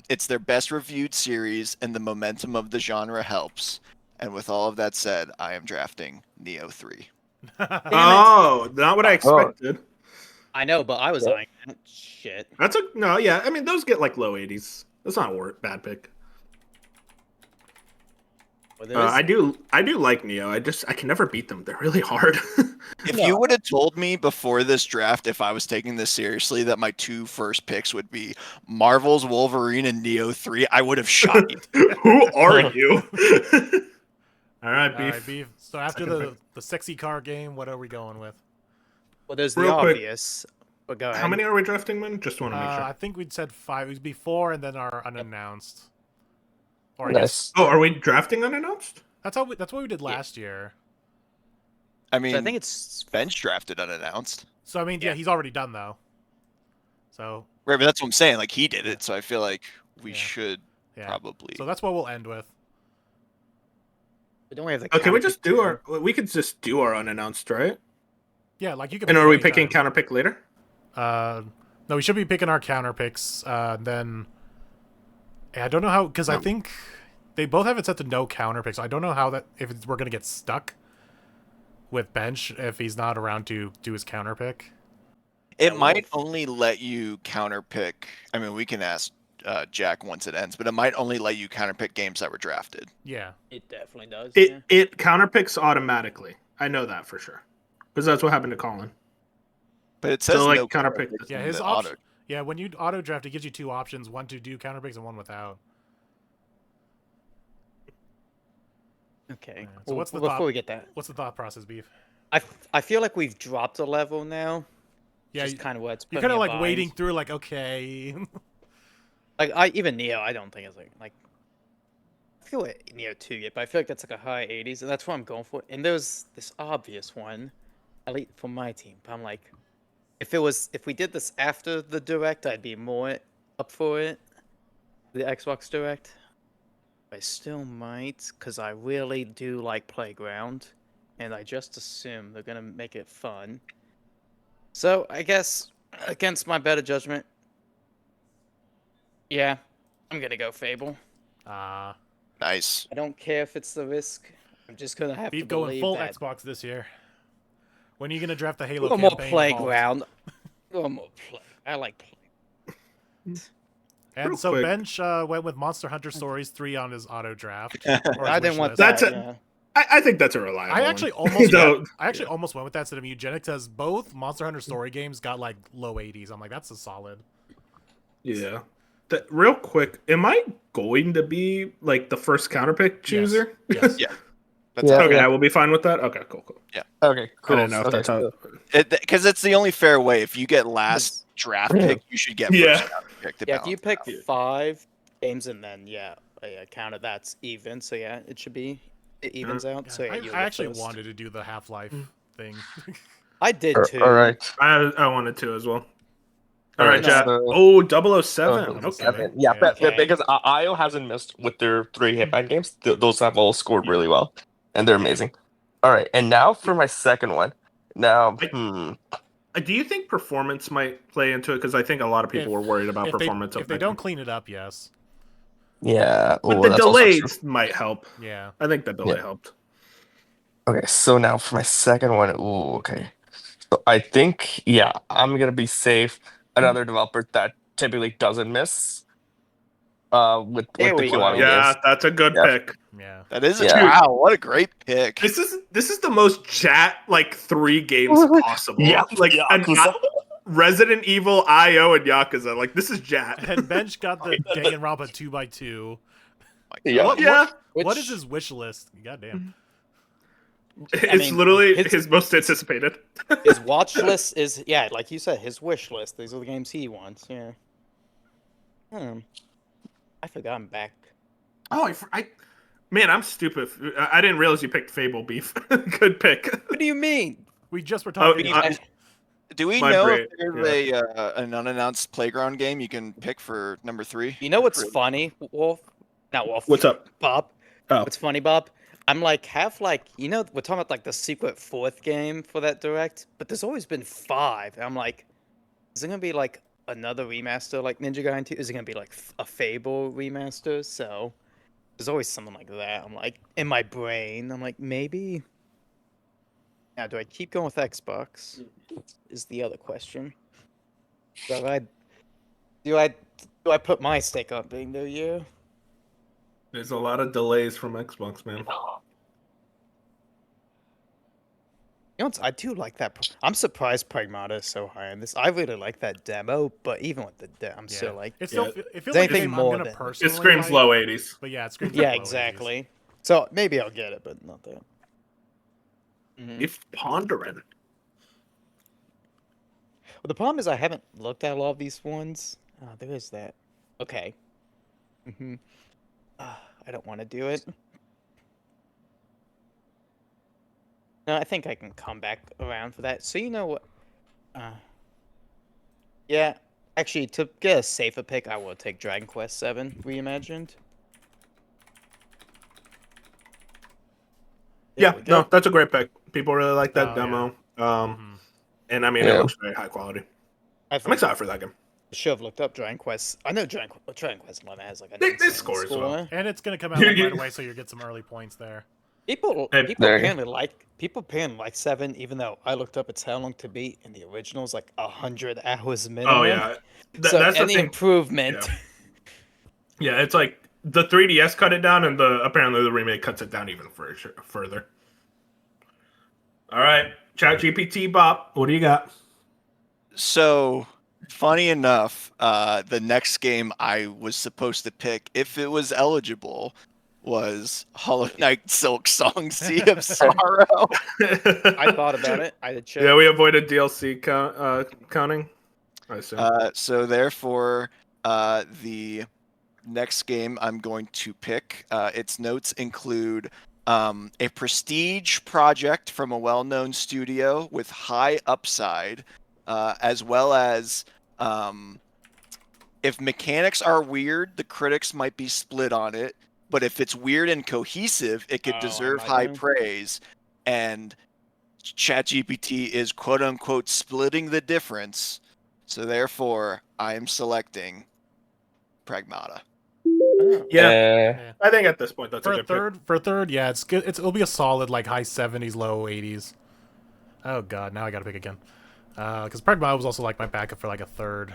it's their best reviewed series, and the momentum of the genre helps. And with all of that said, I am drafting Neo 3. Oh, not what I expected. I know, but I was Yeah. like, shit. That's a no. Yeah, I mean those get like low 80s. That's not a bad pick. Well, there is- I do like Neo. I can never beat them. They're really hard. If you would have told me before this draft, if I was taking this seriously, that my 2 first picks would be Marvel's Wolverine and Neo 3, I would have shot you. Who are you? All right, All beef. right, beef. So after the sexy car game, what are we going with? well, there's the Real quick. obvious. But go ahead. How many are we drafting, man? Just want to make sure. I think we'd said 5. It was before and then our unannounced. Or I guess Nice. Oh, are we drafting unannounced? that's what we did last year. I mean, So I think it's bench drafted unannounced. So I mean, yeah, he's already done though. So Right, but that's what I'm saying. Like, he did it, so I feel like we Yeah. should yeah. probably. So that's what we'll end with. But don't we have the? Oh, can we counter just pick do too? our? We could just do our unannounced, right? Yeah, like you can. And pick are we anytime. picking counter pick later? No, we should be picking our counter picks. Then I don't know how because I think they both have it set to no counter picks. I don't know how that we're gonna get stuck with bench if he's not around to do his counter pick. It Yeah, might Wolf. only let you counterpick. I mean, we can ask Jack once it ends, but it might only let you counterpick games that were drafted. Yeah. It definitely does. It counterpicks automatically. I know that for sure because that's what happened to Colin. But it says So, like, no counterpick- counterpicks Yeah, in his the option. auto. Yeah, when you auto draft, it gives you 2 options: one to do counterpicks and one without. Okay. So what's the before thought? we get that, What's the thought process, Beef? I feel like we've dropped a level now. Yeah, Just kind of what's you're putting kind of me in like bind. waiting through, like, okay. Like even Neo, I don't think is like. I feel like Neo 2 yet, but I feel like that's like a high 80s, and that's what I'm going for. And there's this obvious one, at least for my team. But I'm like, if we did this after the direct, I'd be more up for it. The Xbox Direct. I still might, because I really do like Playground, and I just assume they're gonna make it fun. So I guess against my better judgment, yeah, I'm gonna go Fable. Nice. I don't care if it's the risk. I'm just gonna have Beef to going believe full that. Xbox this year. When are you gonna draft the Halo One more campaign? Playground. One more play. I like play. And Real so quick. Bench went with Monster Hunter Stories 3 on his auto draft. or I his didn't wish want list. that. That's a- yeah. I think that's a reliable. I actually one. almost So, went, almost went with that instead of Eugenics, as both Monster Hunter Story games got like low 80s. I'm like, that's a solid. yeah. Real quick, am I going to be like the first counterpick chooser? Yes. Yeah. That's Yeah. Okay, I will be fine with that. Okay, cool. Okay, cool. I didn't know if Okay, that's how. because it's the only fair way. If you get last draft pick, you should get Yeah. first draft pick to Yeah, if balance you it pick out. 5 games and then count it, that's even. So yeah, it should be it evens out. So yeah, I you'll I get actually first. wanted to do the Half-Life thing. I did too. All right. I wanted to as well. All All right, right, Jack. so- Oh, 007. Oh, Okay. 007. Yeah, but Okay. because IO hasn't missed with their 3 hitman games. Those have all scored really well, and they're amazing. All right, and now for my second one. Now, Do you think performance might play into it? Because I think a lot of people were worried about performance. If they don't clean it up, yes. yeah, but ooh, the that's also true. delays might help. Yeah. I think the delay Yeah. helped. Okay, so now for my second one. Ooh, okay. So I think, yeah, I'm gonna be safe. Another developer that typically doesn't miss. With There the we Kiwami go. Yeah, games. that's a good Yeah. pick. Yeah. That is Yeah. wow, what a great pick. This is the most chat like 3 games possible. Yeah, like Yakuza. Resident Evil, IO, and Yakuza. Like this is Jat. And Bench got the Danganronpa 2x2. Yeah. What is his wish list? Goddamn. It's mean, literally his- his most anticipated. His watch list is like you said, his wish list. These are the games he wants. Yeah. I forgot I'm back. Oh, man, I'm stupid. I didn't realize you picked Fable Beef. Good pick. What do you mean? We just were talking Oh, about Do we My know brain, if there's an unannounced playground game you can pick for number 3? You know what's funny, Wolf? Not Wolf. What's up? Bob? Oh. What's funny, Bob? I'm like, we're talking about like the secret 4th game for that direct, but there's always been 5. And I'm like, is it gonna be like another remaster like Ninja Gaiden 2? Is it gonna be like a Fable remaster? So there's always something like that. I'm like, in my brain, I'm like, maybe. Now, do I keep going with Xbox? Is the other question. So do I put my stake on being the year? There's a lot of delays from Xbox, man. You know, I do like that. I'm surprised Pragmata is so high on this. I really like that demo, but even with the demo, I'm still like, it feels Is like a anything game I'm more gonna than- personally It screams like, low 80s. But yeah, it screams yeah, like low 80s. exactly. So maybe I'll get it, but not that. If pondering. Well, the problem is I haven't looked at a lot of these ones. There is that. Okay. I don't want to do it. No, I think I can come back around for that. So you know what? Yeah, actually, to get a safer pick, I will take Dragon Quest VII Reimagined. There Yeah, we go. no, that's a great pick. People really like that Oh, demo. Mhm. And I mean, it looks very high quality. I I'm think excited for that game. I should have looked up Dragon Quest. I know Dragon Quest 11 has like a They 97 score as well. And it's gonna come out like, right away, so you'll get some early points there. People And- There you apparently like 7, even though I looked up it's how long to beat, and the original's like 100 hours minimum. Oh yeah, So that's the any thing. improvement. Yeah. Yeah, it's like the 3DS cut it down, and apparently the remake cuts it down even further. All right, ChatGPT Bop, what do you got? So, funny enough, the next game I was supposed to pick, if it was eligible, was Hollow Knight Silk Song Sea of Sorrow. I thought about it. I did check. Yeah, we avoided DLC counting. I assume. So therefore, the next game I'm going to pick, its notes include a prestige project from a well-known studio with high upside, as well as if mechanics are weird, the critics might be split on it. But if it's weird and cohesive, it could deserve high praise. And ChatGPT is quote unquote splitting the difference. So therefore, I am selecting Pragmata. Yeah, I think at this point that's for a good third. pick. For third, yeah, it's good. It'll be a solid like high 70s, low 80s. Oh god, now I gotta pick again. Because Pragmata was also like my backup for like a third.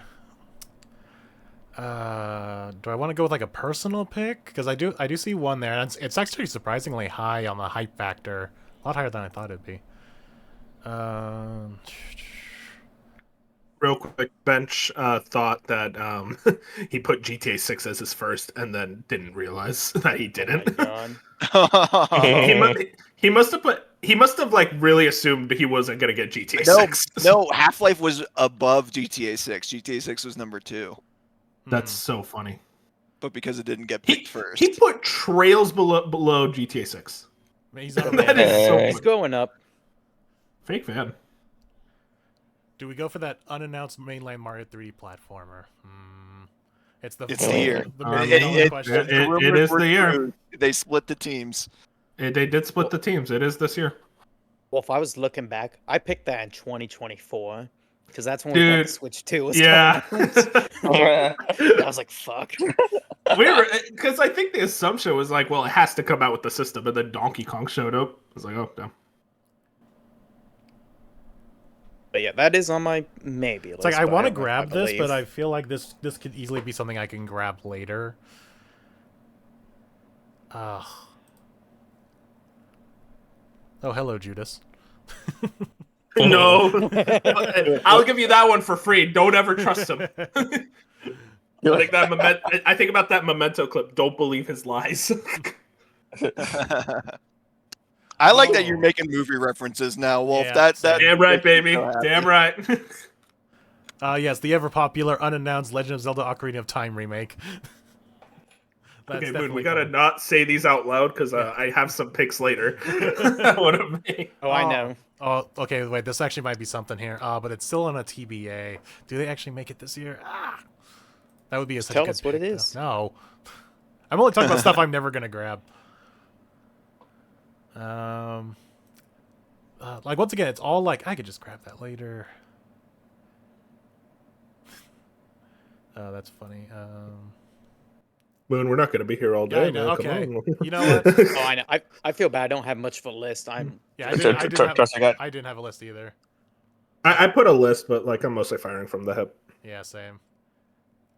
Do I want to go with like a personal pick? Because I do see one there, and it's actually surprisingly high on the hype factor. A lot higher than I thought it'd be. Real quick, Bench thought that he put GTA 6 as his first, and then didn't realize that he didn't. Oh my God. He must have like really assumed he wasn't gonna get GTA 6. No, Half-Life was above GTA 6. GTA 6 was number 2. That's so funny. But because it didn't get picked first. He put Trails below GTA 6. He's on That is so He's funny. going up. Fake fan. Do we go for that unannounced mainline Mario 3 platformer? It's the year. million question. It is the year. They split the teams. They did split the teams. It is this year. Well, if I was looking back, I picked that in 2024 because that's when we got the Switch 2 was coming out. I was like, fuck. Because I think the assumption was like, well, it has to come out with the system, and then Donkey Kong showed up. I was like, oh, damn. But yeah, that is on my maybe list. It's like I want to haven't, grab this, believe. but I feel like this could easily be something I can grab later. Oh, hello, Judas. No. I'll give you that one for free. Don't ever trust him. I think about that Memento clip. Don't believe his lies. I like that you're making movie references now, Wolf. Yeah, that Damn right, baby. Damn right. Yes, the ever popular unannounced Legend of Zelda: Ocarina of Time remake. Okay, Moon, we gotta not say these out loud because I have some picks later. Oh, I know. Oh, okay. Wait, this actually might be something here. But it's still on a TBA. Do they actually make it this year? That would be such a good Tell us what it pick, is. though. No, I'm only talking about stuff I'm never gonna grab. Like once again, it's all like I could just grab that later. That's funny. Moon, we're not gonna be here all day. Yeah, I know. Man. Okay. Come on. You know what? Oh, I know. I feel bad. I don't have much of a list. Yeah, I didn't have a list either. I put a list, but like I'm mostly firing from the hip. Yeah, same.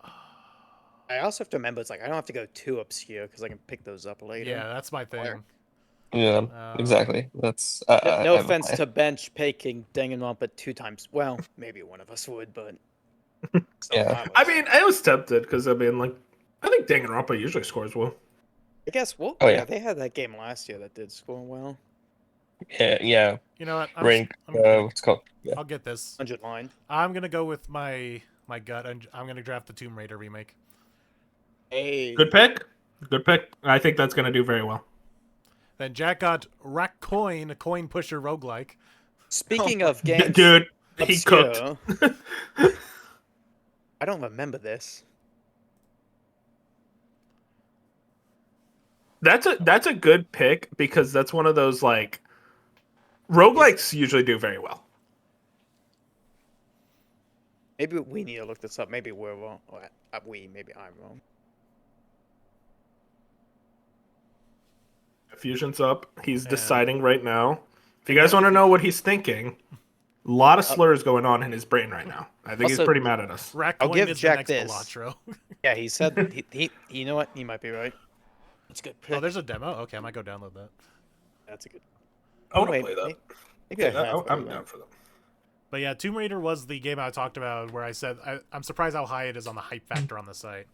I also have to remember it's like I don't have to go too obscure because I can pick those up later. Yeah, that's my thing. Yeah, exactly. That's no offense to Bench picking Danganronpa 2 times. Well, maybe one of us would, but yeah. I mean, I was tempted because I mean, like, I think Danganronpa usually scores well. I guess. Well, Oh, yeah, yeah. they had that game last year that did score well. Yeah. You know what? Rank. What's it called? Yeah. I'll get this. 100 line. I'm gonna go with my gut, and I'm gonna draft the Tomb Raider remake. Hey. Good pick. Good pick. I think that's gonna do very well. Then Jack got Rack Coin, a coin pusher roguelike. Speaking of games, Dude, he obscure, cooked. I don't remember this. That's a good pick because that's one of those like roguelikes usually do very well. Maybe we need to look this up. Maybe we're wrong. Or, maybe I'm wrong. Fusion's up. He's deciding right now. If you guys want to know what he's thinking, a lot of slurs going on in his brain right now. I think he's Also, pretty mad at us. Rack I'll Coin give is Jack the next this. Balatro. Yeah, he said he. You know what? He might be right. That's a good pick. Oh, there's a demo. Okay, I might go download that. That's a good. I want to Wait, play that. Maybe I have. I'm it, down for that. But yeah, Tomb Raider was the game I talked about where I said I'm surprised how high it is on the hype factor on the site.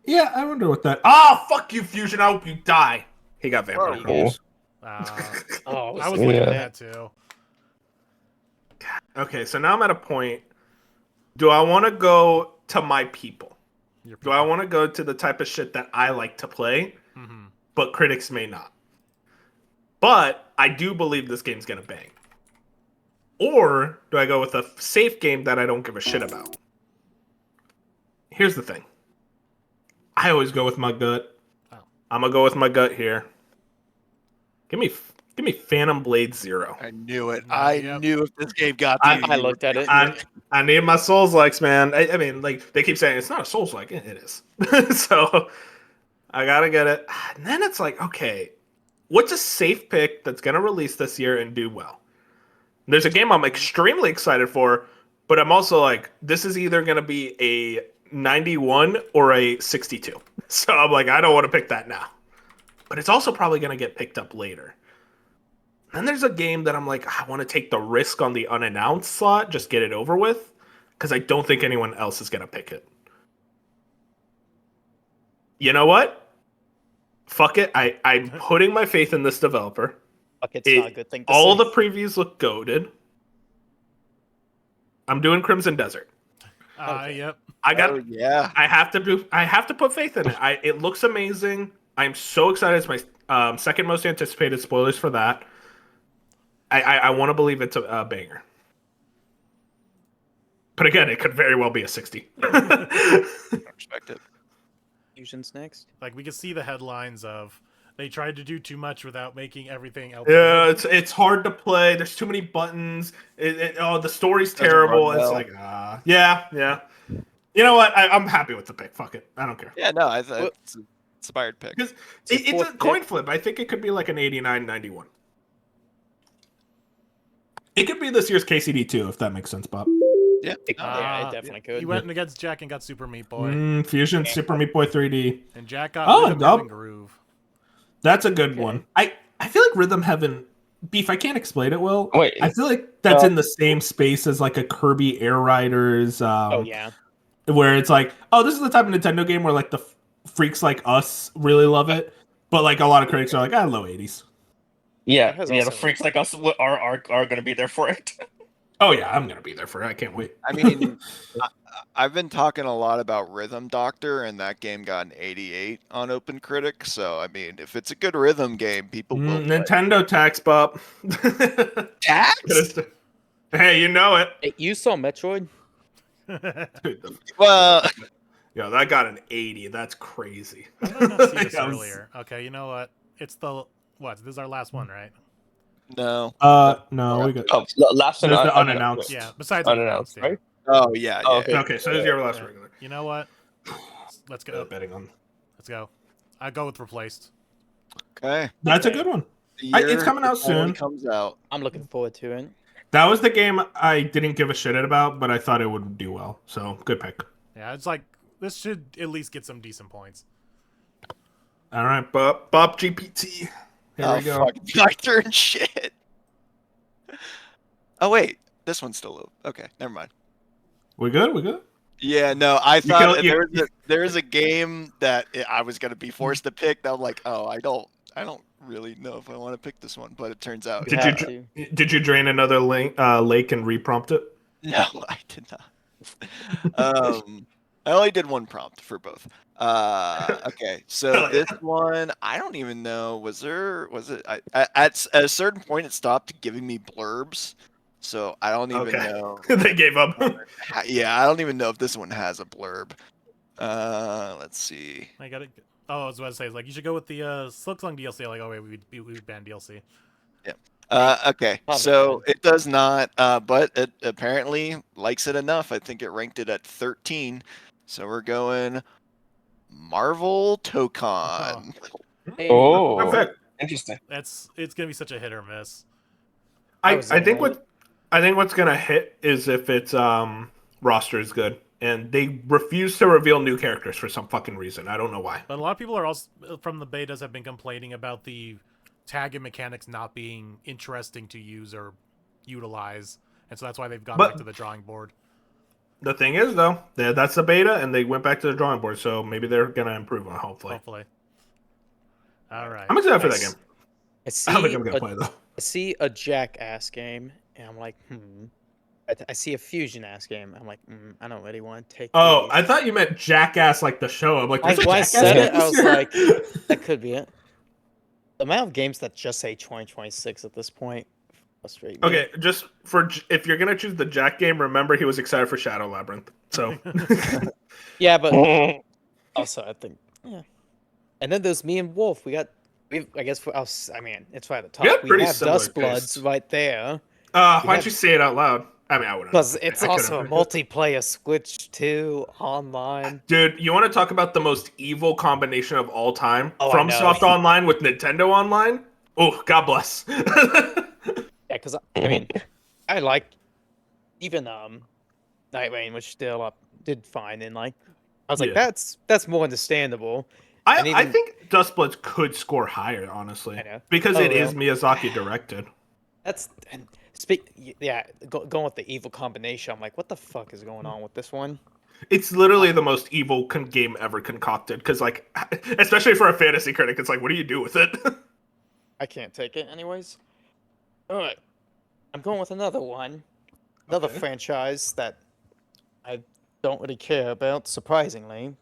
Yeah, I wonder what that. Ah, fuck you, Fusion. I hope you die. He got vampire Oh. Chronicles. Oh, I was looking at Yeah. that too. Okay, so now I'm at a point. Do I want to go to my people? Do I want to go to the type of shit that I like to play, but critics may not? But I do believe this game's going to bang. Or do I go with a safe game that I don't give a shit about? Here's the thing. I always go with my gut. Oh. I'm going to go with my gut here. Give me Phantom Blade Zero. I knew it. Yeah, I yep. knew if this game got to you, I looked at it. I need my Souls-likes, man. I mean, like, they keep saying it's not a Souls-like. It is. So, I gotta get it. And then it's like, okay, what's a safe pick that's gonna release this year and do well? There's a game I'm extremely excited for, but I'm also like, this is either gonna be a 91 or a 62. So I'm like, I don't want to pick that now. But it's also probably gonna get picked up later. Then there's a game that I'm like, I want to take the risk on the unannounced slot, just get it over with, because I don't think anyone else is going to pick it. You know what? Fuck it. I'm putting my faith in this developer. Fuck, it's not a good thing to All say. the previews look goated. I'm doing Crimson Desert. Yep. yeah. I have to put faith in it. It looks amazing. I'm so excited. It's my second most anticipated. Spoilers for that. I want to believe it's a banger. But again, it could very well be a 60. I respect it. Fusion's next. Like we could see the headlines of they tried to do too much without making everything else. Yeah, it's hard to play. There's too many buttons. The story's terrible. run It's well. like, yeah. You know what? I'm happy with the pick. Fuck it. I don't care. Yeah, no, it's an inspired pick. Because It's a it's a fourth coin pick. flip. I think it could be like an 89-91. It could be this year's KCD too, if that makes sense, Bob. Yeah. Yeah, it definitely could. He went against Jack and got Super Meat Boy, Fusion Super Meat Boy 3D. and Jack got Oh, Rhythm yup. Heaven Groove. That's a good one. I feel like Rhythm Heaven Beef. I can't explain it well. Wait. I feel like that's in the same space as like a Kirby Air Riders. Oh yeah. Where it's like, oh, this is the type of Nintendo game where like the freaks like us really love it, but like a lot of critics are like, low 80s. Yeah, That has the also- freaks like us are going to be there for it. Oh yeah, I'm gonna be there for it. I can't wait. I mean, I've been talking a lot about Rhythm Doctor, and that game got an 88 on Open Critic. So, I mean, if it's a good rhythm game, people will play. Nintendo tax, Bob. Tax? Hey, you know it. Hey, you saw Metroid? Well, Yo, that got an 80. That's crazy. I did not see this That was- earlier. Okay, you know what? It's the what? This is our last one, right? no. No, we got. Oh, last There's the unannounced. Yeah. Besides Unannounced, right? Oh, yeah. Oh, yeah. okay. Okay, so there's your last Yeah. regular. You know what? Let's go. Betting on. Let's go. I go with replaced. Okay. That's Okay. a good one. The It's year coming out it finally soon. Comes out. I'm looking forward to it. That was the game I didn't give a shit about, but I thought it would do well. So good pick. Yeah, it's like this should at least get some decent points. All right, Bob GPT. Here we go. Fuck. My turn. Shit. Oh wait, this one's still low. Okay, never mind. We good? We good? Yeah, no, I thought can- there was a game that I was gonna be forced to pick. That I'm like, oh, I don't really know if I want to pick this one, but it turns out. Did have you to. Did you drain another lake and reprompt it? No, I did not. I only did one prompt for both. Okay, so Hell this one, I don't even know. Was it? At a certain point, it stopped giving me blurbs, so I don't even Okay. know. They gave up. Yeah, I don't even know if this one has a blurb. Let's see. I got it. Oh, I was about to say, like, you should go with the Silksong DLC. Like, oh wait, we banned DLC. Okay, Probably so could. it does not, but it apparently likes it enough. I think it ranked it at 13. So we're going Marvel Tokon. Hey, Oh, Perfect. interesting. It's gonna be such a hit or miss. I was think in what's gonna hit is if its roster is good. and they refuse to reveal new characters for some fucking reason. I don't know why. But a lot of people are also from the betas have been complaining about the tagging mechanics not being interesting to use or utilize, and so that's why they've gone back to the drawing board. The thing is, though, that's the beta, and they went back to the drawing board, so maybe they're gonna improve on it. Hopefully. All right. I'm excited for that game. I don't think I'm gonna play though. I see a Jackass game, and I'm like, I see a Fusion-ass game. I'm like, I don't really want to take. Oh, these. I thought you meant Jackass, like the show. I'm like, when I Jackass said it, game I was this year? like, that could be it. The amount of games that just say 2026 at this point frustrate me. Okay, just for if you're gonna choose the Jack game, remember he was excited for Shadow Labyrinth. So Yeah, but also I think And then there's me and Wolf. I guess for us. I mean, it's right at the top. Yeah, We pretty have similar Dust Bloods taste. right there why don't you say it out loud? I mean, I wouldn't. because it's I also a couldn't. multiplayer Switch 2 online. Dude, you want to talk about the most evil combination of all time? Oh, I know. FromSoft Online with Nintendo Online? Oh, God bless. Yeah, because I mean, I like even Night Rain, which still did fine, and like I was like, Yeah. that's more understandable. I think Dustbloods could score higher, honestly, I know. because Oh, it is well. Miyazaki directed. Going with the evil combination. I'm like, what the fuck is going on with this one? It's literally the most evil game ever concocted. Because, like, especially for a fantasy critic, it's like, what do you do with it? I can't take it, anyways. All right, I'm going with another one, another franchise that I don't really care about, surprisingly,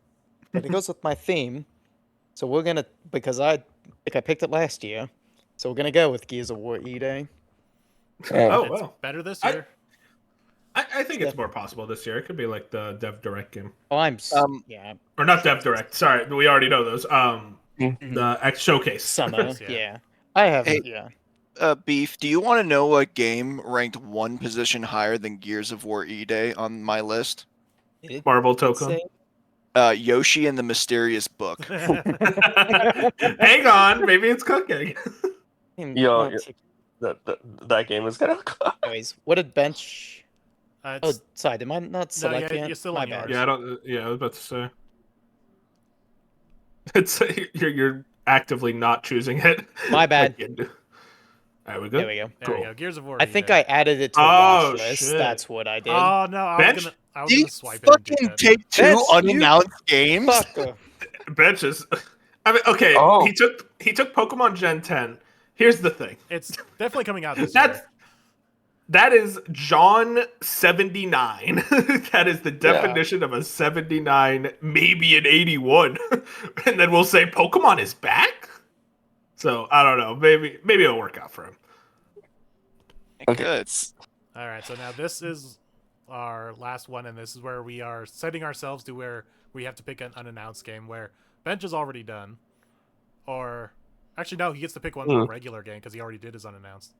but it goes with my theme. So we're gonna, because I think I picked it last year, so we're gonna go with Gears of War E-Day. Oh, It's well. better this year. I think it's more possible this year. It could be like the Dev Direct game. Oh, Or not Dev Direct. Sorry, we already know those. The X Showcase. summer, Yeah. yeah. I have, Hey. yeah. Beef, do you want to know what game ranked one position higher than Gears of War E-Day on my list? Marble Token. Yoshi and the Mysterious Book. Hang on, maybe it's cooking. Yo, that game is gonna. Anyways, what did Bench? Oh, It's, sorry, did I not select yeah, yet? you're still My on bad. yours. I was about to say. It's you're actively not choosing it. My bad. There we go. There we go. there we go. Gears of War. I think E-Day. I added it to a Oh, watch list. shit. That's what I did. Oh no, I Bench? was gonna Do you swipe it and do fucking that. take two Bench, you unannounced games? Fucker. Benches. I mean, okay. Oh. He took Pokemon Gen 10. Here's the thing. It's definitely coming out this year. That is John 79. That is the definition of a 79, maybe an 81. And then we'll say Pokemon is back. So I don't know. Maybe it'll work out for him. Good. All right, so now this is our last one, and this is where we are setting ourselves to where we have to pick an unannounced game where Bench is already done. Or, actually, no, he gets to pick one from a regular game because he already did his unannounced.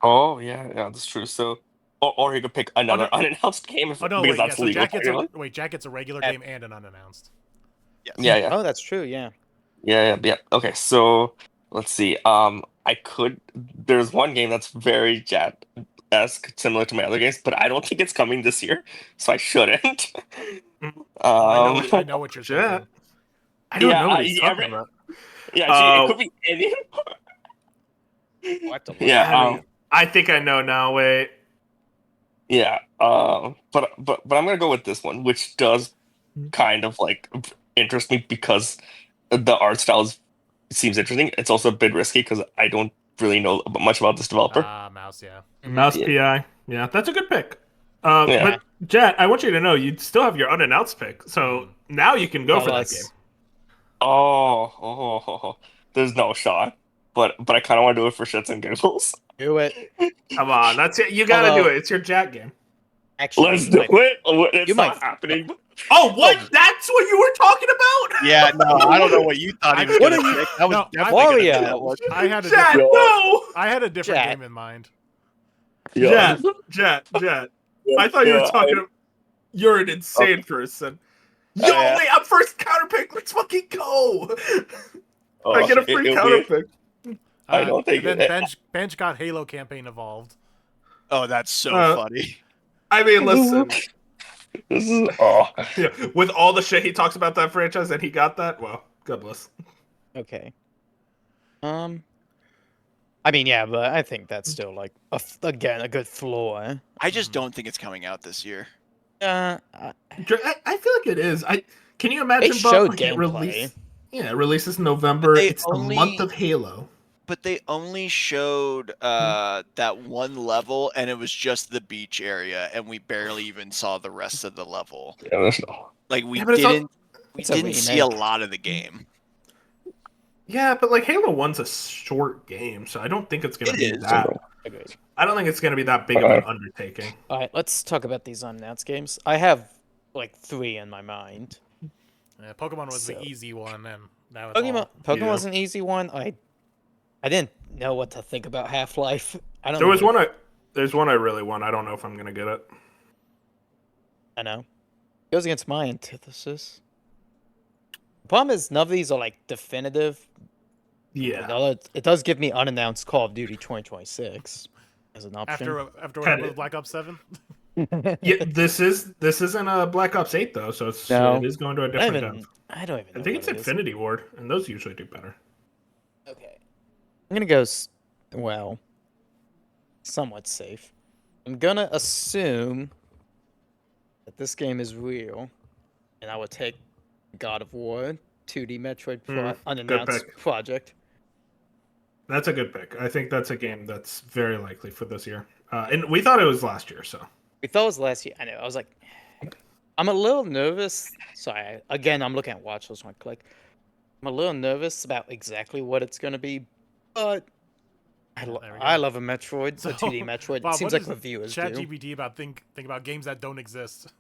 Oh yeah, that's true. So, or he could pick another unannounced game Oh no, because wait, that's so legal. Jack gets a regular game and an unannounced. Yes. Yeah. Oh, that's true. Yeah. Yeah. Okay, so let's see. There's one game that's very Jet-esque, similar to my other games, but I don't think it's coming this year, so I shouldn't. I know what you're Jet. thinking. I don't know what he's talking about. Yeah, it could be any. Yeah. I think I know now. Wait. Yeah. But I'm gonna go with this one, which does kind of like interest me because the art style seems interesting. It's also a bit risky because I don't really know much about this developer. Mouse, yeah. Mouse PI. Yeah, that's a good pick. But Jet, I want you to know you still have your unannounced pick, so now you can go for that game. Oh, there's no shot. But I kind of want to do it for shits and giggles. Do it. Come on, that's it. You gotta do it. It's your Jack game. Actually, Let's do it. It's you not might- happening. Oh, what? That's what you were talking about? Yeah, no, I don't know what you thought he was What going are to you- pick. That was No, definitely gonna be Wario. that one. I had a Jet, different, no! I had a different Jet. game in mind. Jet. I thought you were talking about... You're an insane person. Yo, Yeah. wait, I'm first counter pick. Let's fucking go. Oh, I get a free counter pick. I don't think then it- Bench got Halo campaign evolved. Oh, that's so Uh, funny. I mean, listen. This is oh. Yeah, with all the shit he talks about that franchise, and he got that. Well, God bless. Okay. I mean, yeah, but I think that's still like again a good floor. I just don't think it's coming out this year. Uh, I feel like it is. Can you they imagine? showed Like, gameplay. it releases in November. They It's the month of Halo. But they only showed that one level, and it was just the beach area, and we barely even saw the rest of the level. Yeah, there's no. Like we Yeah, but it's didn't see a lot of the game. Yeah, but like Halo 1's a short game, so I don't think it's gonna be that. Agreed. I don't think it's gonna be that big of an undertaking. All right, let's talk about these unannounced games. I have like 3 in my mind. Yeah, Pokemon was the easy one, and now it's Pokemon was an easy one. I didn't know what to think about Half-Life. I don't. There's one I really want. I don't know if I'm gonna get it. I know. It goes against my antithesis. The problem is none of these are like definitive. Yeah. It does give me unannounced Call of Duty 2026 as an option. After what happened with Black Ops 7? Yeah, this isn't a Black Ops 8 though, so it is going to a different depth. I don't even know. I think it's Infinity Ward, and those usually do better. Okay. I'm gonna go somewhat safe. I'm gonna assume that this game is real, and I would take God of War 2D Metroid unannounced project. That's a good pick. I think that's a game that's very likely for this year. And we thought it was last year, so. We thought it was last year. I know. I was like, I'm a little nervous. Sorry. Again, I'm looking at watch list when I click. I'm a little nervous about exactly what it's going to be, but I love a Metroid, a 2D Metroid. Bob, it seems like reviewers do. ChatGPT about think about games that don't exist.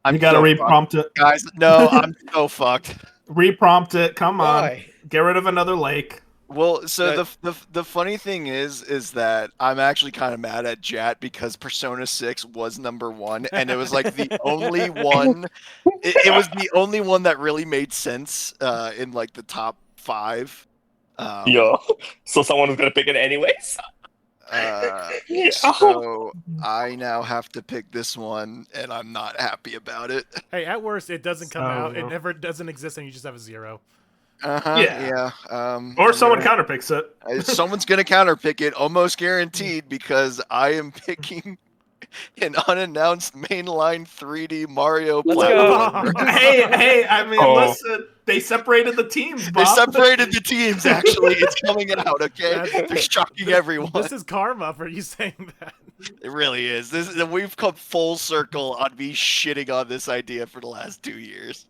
You gotta reprompt it, guys. No, I'm so fucked. Reprompt it. Come on. Why? Get rid of another lake. Well, so the funny thing is that I'm actually kind of mad at Jat because Persona 6 was number 1, and it was like the only one. It was the only one that really made sense in like the top 5. So someone was gonna pick it anyways. So I now have to pick this one, and I'm not happy about it. Hey, at worst, it doesn't come out. It never doesn't exist, and you just have a 0. Yeah. Or someone counterpicks it. Someone's gonna counterpick it, almost guaranteed, because I am picking an unannounced mainline 3D Mario platformer. Hey! I mean, listen. They separated the teams, Bob. They separated the teams. Actually, it's coming out. Okay, they're shocking everyone. This is karma for you saying that. It really is. We've come full circle on me shitting on this idea for the last 2 years.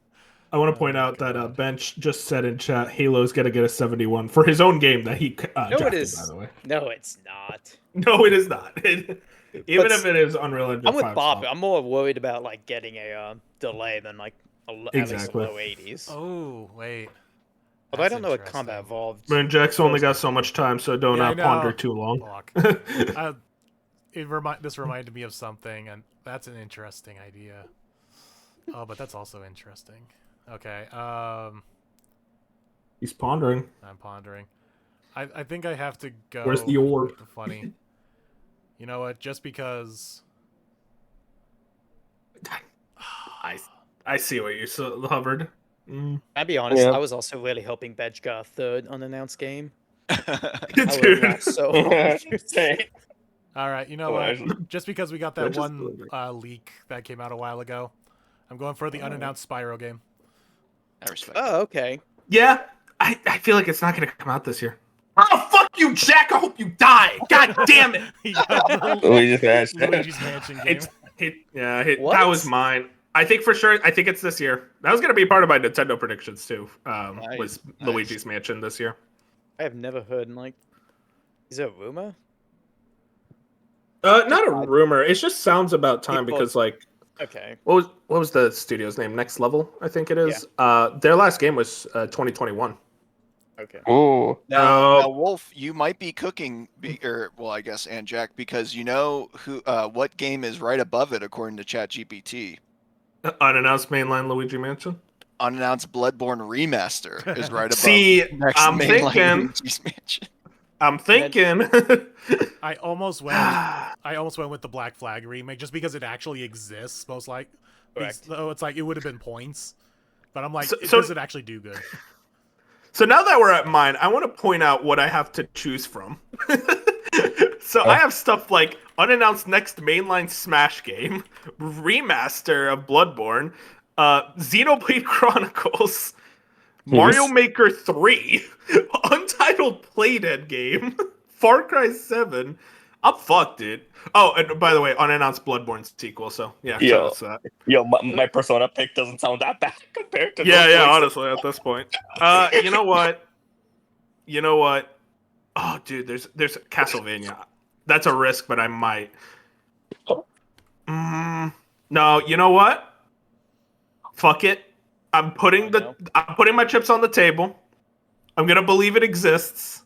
I want to point out that Bench just said in chat, Halo's gonna get a 71 for his own game that he drafted, by the way. No, it's not. No, it is not. Even if it is Unreal Engine 5. I'm with Bob. I'm more worried about like getting a delay than like at least low 80s. Oh, wait. Although I don't know what Combat Evolved. Man, Jack's only got so much time, so don't ponder too long. This reminded me of something, and that's an interesting idea. Oh, but that's also interesting. Okay. He's pondering. I'm pondering. I think I have to go. Where's the orb? Funny. You know what? Just because. I see what you hovered. I'll be honest. Yeah. I was also really hoping Bedge got a third unannounced game. Dude. So hard. All right. You know what? Just because we got that one leak that came out a while ago, I'm going for the unannounced Spyro game. I respect. Oh, okay. Yeah, I feel like it's not going to come out this year. Oh, fuck you, Jack! I hope you die! God damn it! Luigi's Mansion game. That was mine. I think for sure. I think it's this year. That was going to be part of my Nintendo predictions too. Was Luigi's Mansion this year? I have never heard is it a rumor? Not a rumor. It just sounds about time because Okay. What was the studio's name? Next Level, I think it is. Yeah. Their last game was 2021. Okay. Oh. Now, Wolf, you might be cooking, I guess, and Jack, because you know what game is right above it according to ChatGPT. Unannounced mainline Luigi Mansion. Unannounced Bloodborne Remaster is right above. See, I'm thinking. Luigi's Mansion. I'm thinking. I almost went with the Black Flag remake just because it actually exists, most Correct. So it's like it would have been points, but I'm like, So- does it actually do good? So now that we're at mine, I want to point out what I have to choose from. So I have stuff like unannounced next mainline Smash game, remaster of Bloodborne, Xenoblade Chronicles, Mario Maker 3, Untitled Playdead game, Far Cry 7. I'm fucked, dude. Oh, and by the way, unannounced Bloodborne sequel. So yeah, shout out to that. Yo, my Persona pick doesn't sound that bad compared to Yeah, those yeah. choices. Honestly, at this point, you know what? You know what? Oh, dude, there's Castlevania. That's a risk, but I might. No, you know what? Fuck it. I'm putting my chips on the table. I'm gonna believe it exists,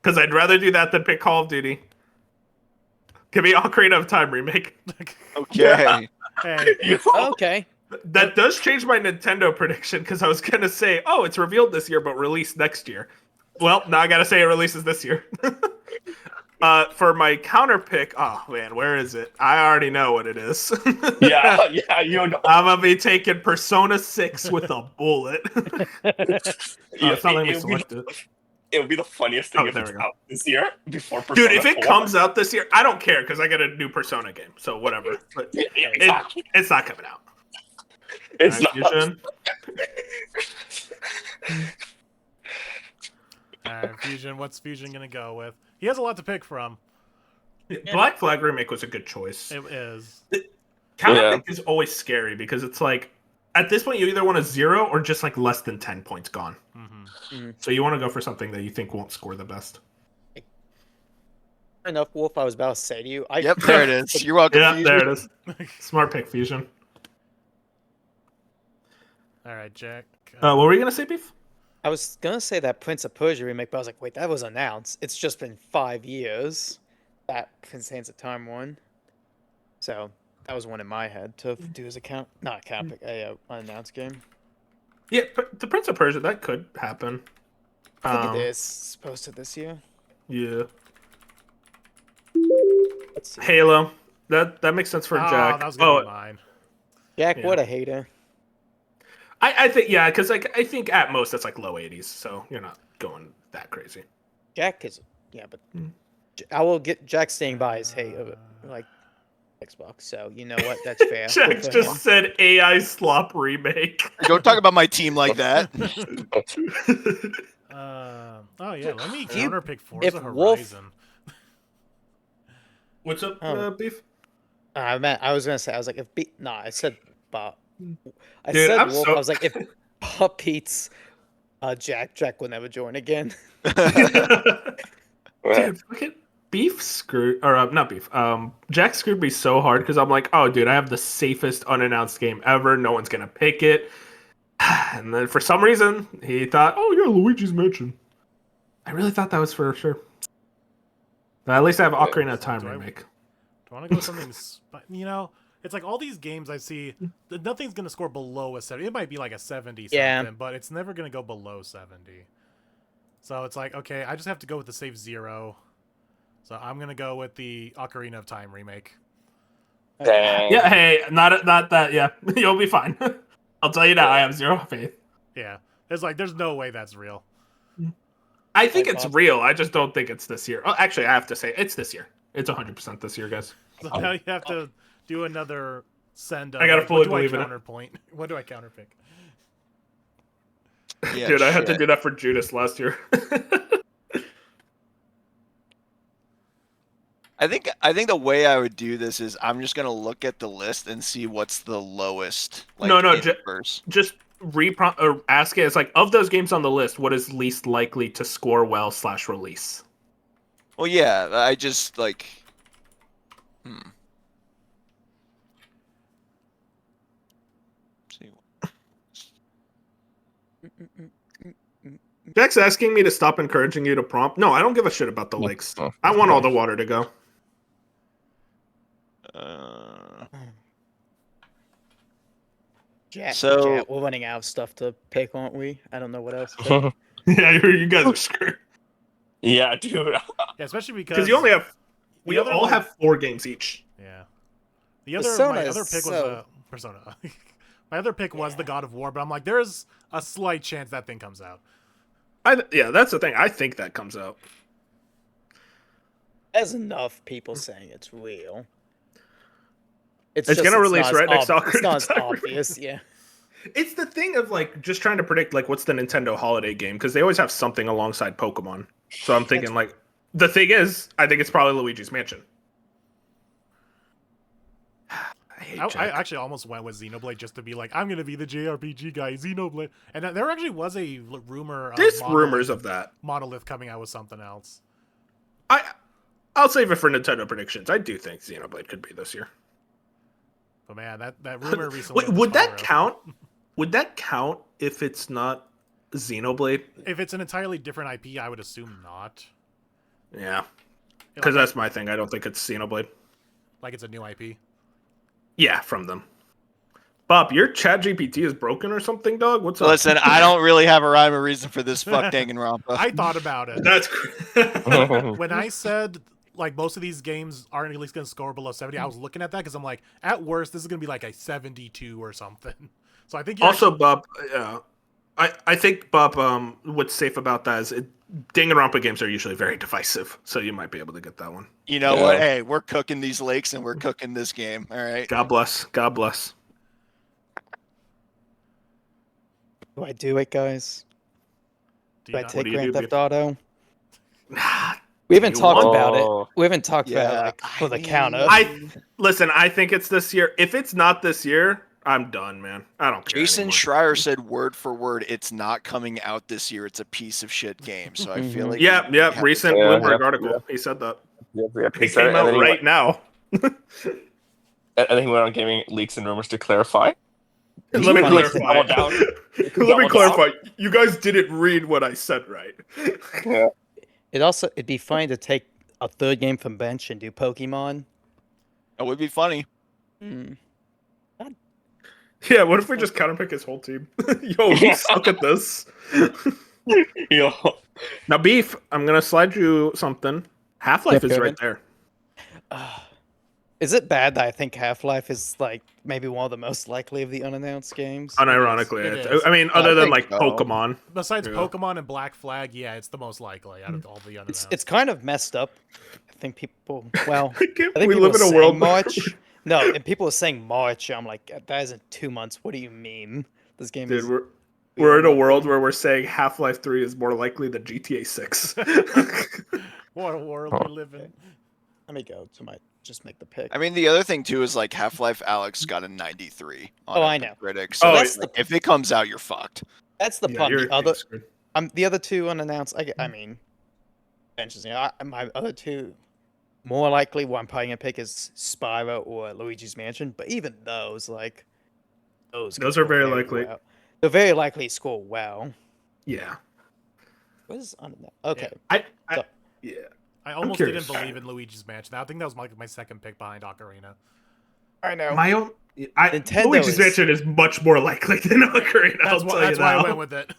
because I'd rather do that than pick Call of Duty. Give me Ocarina of Time remake. Okay. Hey, Okay. That does change my Nintendo prediction, because I was gonna say, oh, it's revealed this year but released next year. Well, now I gotta say it releases this year. For my counter pick, oh man, where is it? I already know what it is. yeah, you know. I'm gonna be taking Persona 6 with a bullet. It's not letting me select it. It would be the funniest thing if there it's we go. out this year before Persona Dude, if it 4. comes out this year, I don't care because I got a new Persona game, so whatever. But Yeah, exactly. it's not coming out. It's Alright, not. Fusion. Alright, Fusion. What's Fusion gonna go with? He has a lot to pick from. Black Flag remake was a good choice. It is. Counter pick is always scary because it's like at this point you either want a 0 or just like less than 10 points gone. So you want to go for something that you think won't score the best. Enough, Wolf. I was about to say to you. Yep, there it is. You're welcome. Yeah, Fusion. there it is. Smart pick, Fusion. All right, Jack. What were you gonna say, Beef? I was gonna say that Prince of Persia remake, but I was like, wait, that was announced. It's just been 5 years. That contains a time one. So that was one in my head to do as a unannounced game. Yeah, the Prince of Persia, that could happen. I think it is supposed to this year. Yeah. Let's see. Halo. That makes sense for Jack. That was gonna be mine. Jack, Yeah. what a hater. I think because like I think at most that's like low 80s, so you're not going that crazy. Jack is but I will get Jack staying by his hate of it, like Xbox. So you know what? That's fair. Jack Good for just him. said AI slop remake. Don't talk about my team like that. Oh yeah, let me If you- counterpick if Forza Wolf- Horizon. What's up, Beef? I was gonna say I was like I said Bob. I Dude, said I'm Wolf. so- I was like if Bob beats Jack will never join again. Dude, fucking Beef screwed, or not Beef. Jack screwed me so hard because I'm like, oh, dude, I have the safest unannounced game ever. No one's gonna pick it. And then for some reason, he thought, oh yeah, Luigi's Mansion. I really thought that was for sure. But at least I have Ocarina of Time Do I- remake. Do I want to go with something? It's like all these games I see. Nothing's gonna score below a 70. It might be like a 70 something, Yeah. but it's never gonna go below 70. So it's like, okay, I just have to go with the safe 0. So I'm gonna go with the Ocarina of Time remake. Dang. Yeah, hey, not that. Yeah, you'll be fine. I'll tell you now, I have zero faith. Yeah, there's no way that's real. I think Like it's Bob. real. I just don't think it's this year. Oh, actually, I have to say it's this year. It's 100% this year, guys. So now you have to do another send. I gotta like, fully what do believe in I it. counterpoint? What do I counterpick? Yeah, Dude, I had to shit. do that for Judas last year. I think the way I would do this is I'm just gonna look at the list and see what's the lowest. Like, No, first. Just or ask it. It's like of those games on the list, what is least likely to score well / release? Well, yeah, I just like. See. Jack's asking me to stop encouraging you to prompt. No, I don't give a shit about the lakes. I want all the water to go. Jack, So- Jack, we're running out of stuff to pick, aren't we? I don't know what else. to pick. Yeah, you guys are screwed. Yeah, dude. Yeah, especially because Because you only have. We the other all one- have 4 games each. Yeah. My Persona other is pick was so- Persona. My other pick was the God of War, but I'm like, there's a slight chance that thing comes out. Yeah, that's the thing. I think that comes out. There's enough people saying it's real. It's gonna release right next to It's not as Ocarina of Time. obvious, yeah. It's the thing of like just trying to predict like what's the Nintendo holiday game because they always have something alongside Pokemon. So I'm thinking like the thing is, I think it's probably Luigi's Mansion. I actually almost went with Xenoblade just to be like, I'm gonna be the JRPG guy, Xenoblade. And there actually was a rumor. There's rumors of that. Monolith coming out with something else. I'll save it for Nintendo predictions. I do think Xenoblade could be this year. But man, that rumor recently. Wait, would that count? Would that count if it's not Xenoblade? If it's an entirely different IP, I would assume not. Yeah, because that's my thing. I don't think it's Xenoblade. Like it's a new IP. Yeah, from them. Bob, your ChatGPT is broken or something, dog? What's up? Listen, I don't really have a rhyme or reason for this fuck Danganronpa. I thought about it. That's When I said like most of these games aren't at least going to score below 70, I was looking at that because I'm like, at worst, this is going to be like a 72 or something. So I think also, Bob. I think Bob. What's safe about that is Danganronpa games are usually very divisive, so you might be able to get that one. You know what? Hey, we're cooking these lakes and we're cooking this game. All right. God bless. God bless. Do I do it, guys? Do I not- take do you Grand do, Theft Auto? I We haven't you talked want- about Oh. it. We haven't talked about Yeah, it like, for the I mean- counter. listen. I think it's this year. If it's not this year, I'm done, man. I don't care. Jason anymore. Schreier said word for word, it's not coming out this year. It's a piece of shit game. So I feel like Yeah, we have to recent take Bloomberg that. article. He said that. He It said came and out then he right now. And then he went on gaming leaks and rumors to clarify. Let me funny. clarify. Double down. Let me Double clarify. You guys didn't read what I said right. Yeah. It'd be funny to take a third game from bench and do Pokemon. That would be funny. Hmm. Yeah, what if we just counterpick his whole team? Yo, we suck at this. Yo. Now, Beef, I'm gonna slide you something. Half-Life Yep, is go right ahead. there. Is it bad that I think Half-Life is like maybe one of the most likely of the unannounced games? Unironically, It it's- is. I mean, other than think like so. Pokemon. Besides Yeah. Pokemon and Black Flag, yeah, it's the most likely out of all the unannounced. It's kind of messed up. I think people. Well, I can't- I think we people live in are a saying world. March. No, and people are saying March. I'm like, that isn't 2 months. What do you mean? This game Dude, is. we're in a world where we're saying Half-Life 3 is more likely than GTA 6. What a world we live in. Let me go to my. Just make the pick. I mean, the other thing too is like Half-Life Alex got a 93 on Oh, I know. Critic. So Oh, that's yeah. if it comes out, you're fucked. That's the Yeah, problem. you're The other, screwed. the other two unannounced. I mean, benches. You know, my other two more likely. What I'm probably gonna pick is Spyro or Luigi's Mansion. But even those, like, those could Those are score very likely. Well. They're very likely to score well. Yeah. What is unannounced? Okay. Yeah. I almost curious. didn't believe in Luigi's Mansion. I think that was my second pick behind Ocarina. I know. My own. Nintendo Luigi's is- Mansion is much more likely than Ocarina. That's why I went with it.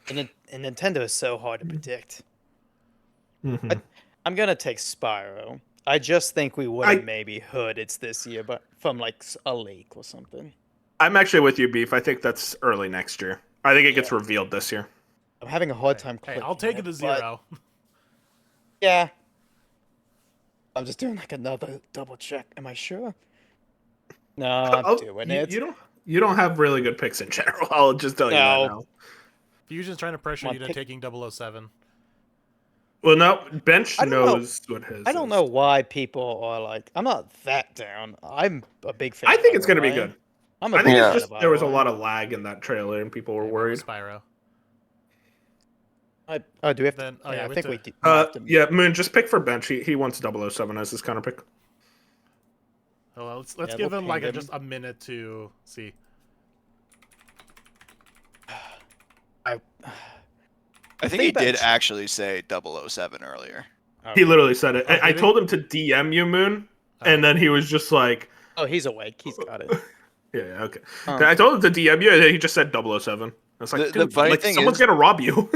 And Nintendo is so hard to predict. Mhm. I'm gonna take Spyro. I just think we would I- have maybe heard it's this year, but from like a leak or something. I'm actually with you, Beef. I think that's early next year. I think it gets revealed this year. I'm having a hard time. Hey, clicking I'll take it to but- zero. Yeah. I'm just doing like another double check. Am I sure? No, I'm doing it. You don't have really good picks in general. I'll just tell you that No. now. Fusion's trying to pressure Come on, you to pick- taking 007. Well, no, Bench I don't know. knows what his. I don't is. know why people are like. I'm not that down. I'm a big fan. I of think it's Iron going to be Lion. good. I'm a I big think Yeah. fan it's just of there was a Iron lot Lion. of lag in that trailer and people were worried. Spyro. Oh, do we have to? Then- oh, yeah, yeah, I we think have we to- do. have to- Yeah, Moon, just pick for Bench. He wants 007 as his counter pick. Oh, well, let's Yeah, give we'll him like ping him. just a minute to see. I think he did Bench- actually say 007 earlier. He literally said it. Oh, I did he? told him to DM you, Moon, and then he was just like, Oh, he's awake. He's got it. yeah, okay. Oh. I told him to DM you, and then he just said 007. It's like, The dude, funny like thing someone's is- gonna rob you.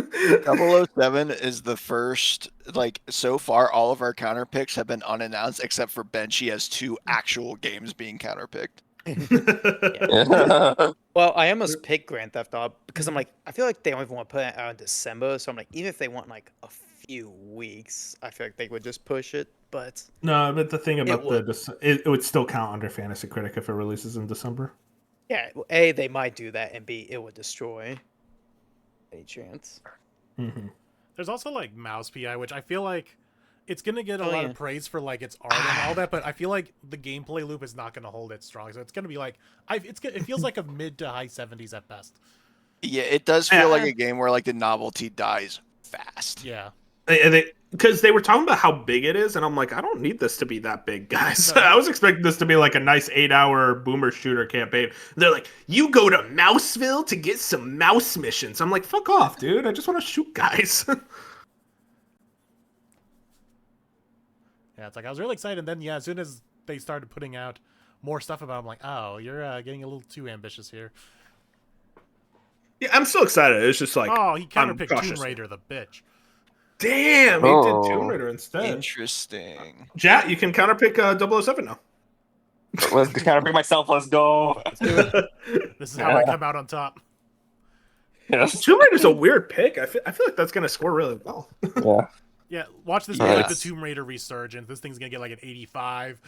007 is the first, like, so far all of our counter picks have been unannounced except for Bench. He has 2 actual games being counterpicked. Yeah. Well, I almost picked Grand Theft Auto because I'm like, I feel like they don't even want to put it out in December. So I'm like, even if they want like a few weeks, I feel like they would just push it. But No, but the thing about would. it would still count under Fantasy Critic if it releases in December. yeah, A, they might do that, and B, it would destroy any chance. Mm-hmm. There's also like Mouse PI, which I feel like it's gonna get a Oh, lot yeah. of praise for like its art and all that, but I feel like the gameplay loop is not gonna hold it strong. So it's gonna be like it feels like a mid to high 70s at best. Yeah, it does feel like a game where like the novelty dies fast. Yeah. Because they were talking about how big it is, and I'm like, I don't need this to be that big, guys. No. I was expecting this to be like a nice 8-hour boomer shooter campaign. They're like, you go to Mouseville to get some mouse missions. I'm like, fuck off, dude. I just want to shoot guys. Yeah, it's like I was really excited, and then yeah, as soon as they started putting out more stuff about it, I'm like, oh, you're getting a little too ambitious here. Yeah, I'm so excited. It's just like, Oh, he counterpicked Tomb cautious. Raider, the bitch. Damn, he did Tomb Raider instead. Interesting. Jat, you can counterpick 007 now. Let's counterpick myself. Let's go. This is how I come out on top. Yes. Tomb Raider's a weird pick. I feel like that's gonna score really well. Yeah. Yeah, watch this be like the Tomb Raider resurgence. This thing's gonna get like an 85.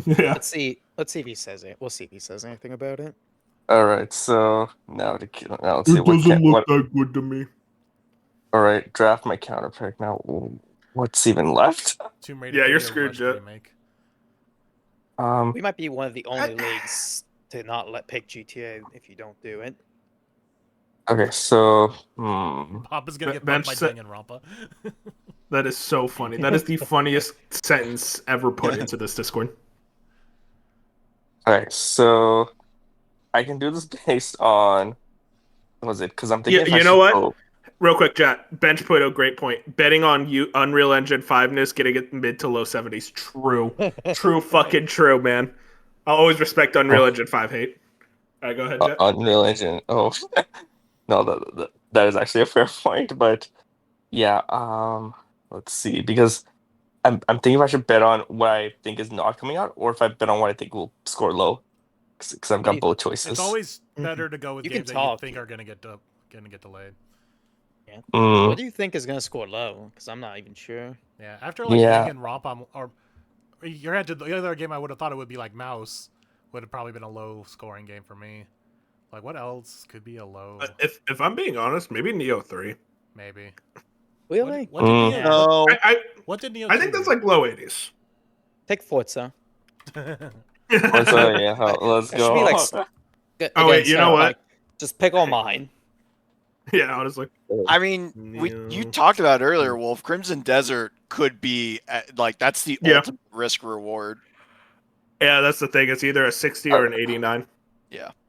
Yeah. Let's see if he says it. We'll see if he says anything about it. All right. So now let's see It doesn't look that good to me. All right, draft my counterpick now. What's even left? Tomb Raider. Yeah, you're Video screwed, Rush Jet. remake. We might be one of the only leagues to not let pick GTA if you don't do it. Okay, so Papa's gonna get Ben bumped by said- Danganronpa. That is so funny. That is the funniest sentence ever put into this Discord. okay, so I can do this based on what was it? Because I'm thinking. Yeah, if I you know should what? go- Real quick, Jat. Bench put a great point. Betting on you Unreal Engine 5ness getting it mid to low 70s. True. True fucking true, man. I'll always respect Unreal Engine 5 hate. All right, go ahead, Jet. Unreal Engine. Oh, no, that is actually a fair point. But yeah, let's see, because I'm thinking if I should bet on what I think is not coming out, or if I bet on what I think will score low, because I've got both choices. It's always better to go with You can games that you talk. think are gonna get delayed. Mm, What do you think is gonna score low? Because I'm not even sure. Yeah, after like Yeah. Danganronpa, or you had to the other game I would have thought it would be like Mouse would have probably been a low scoring game for me. Like what else could be a low? If I'm being honest, maybe Neo 3. Maybe. Really? What did Neo? No. What did Neo? I think 2 that's do? like low 80s. Take Forza. let's let's It should be like. go. Oh, wait, you know what? Like, just pick all mine. Yeah, honestly. I mean, you talked about it earlier, Wolf. Crimson Desert could be like that's the Yeah. ultimate risk reward. Yeah, that's the thing. It's either a 60 or an 89.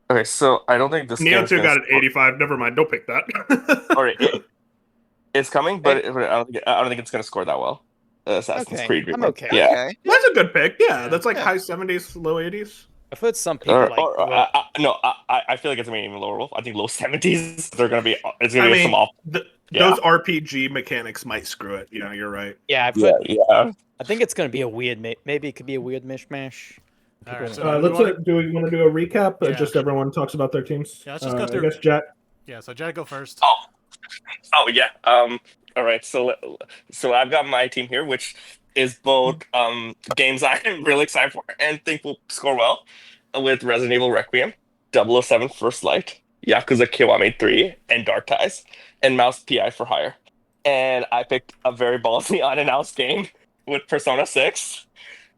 Okay, so I don't think this Neo game's 2 gonna got an score- 85. Never mind. Don't pick that. All right, it's coming, but I don't think it's gonna score that well. Assassin's Okay, Creed I'm remake. okay. Yeah. Okay. That's a good pick. Yeah, that's like Yeah. high 70s, low 80s. I've heard some people No, I feel like it's gonna be even lower, Wolf. I think low 70s. They're gonna be. It's I gonna be mean, some off. Yeah. those RPG mechanics might screw it. Yeah, you're right. Yeah, I've Yeah, heard, yeah. I think it's gonna be a weird. Maybe it could be a weird mishmash. All right, so Do we want to do a recap? Yeah. Just everyone talks about their teams. Yeah, let's just go through. I guess Jet. Yeah, so Jack, go first. Oh yeah. All right. So I've got my team here, which is both games I'm really excited for and think will score well, with Resident Evil Requiem, 007 First Light, Yakuza Kiwami 3, and Dark Ties, and Mouse PI for Hire. And I picked a very ballsy unannounced game with Persona 6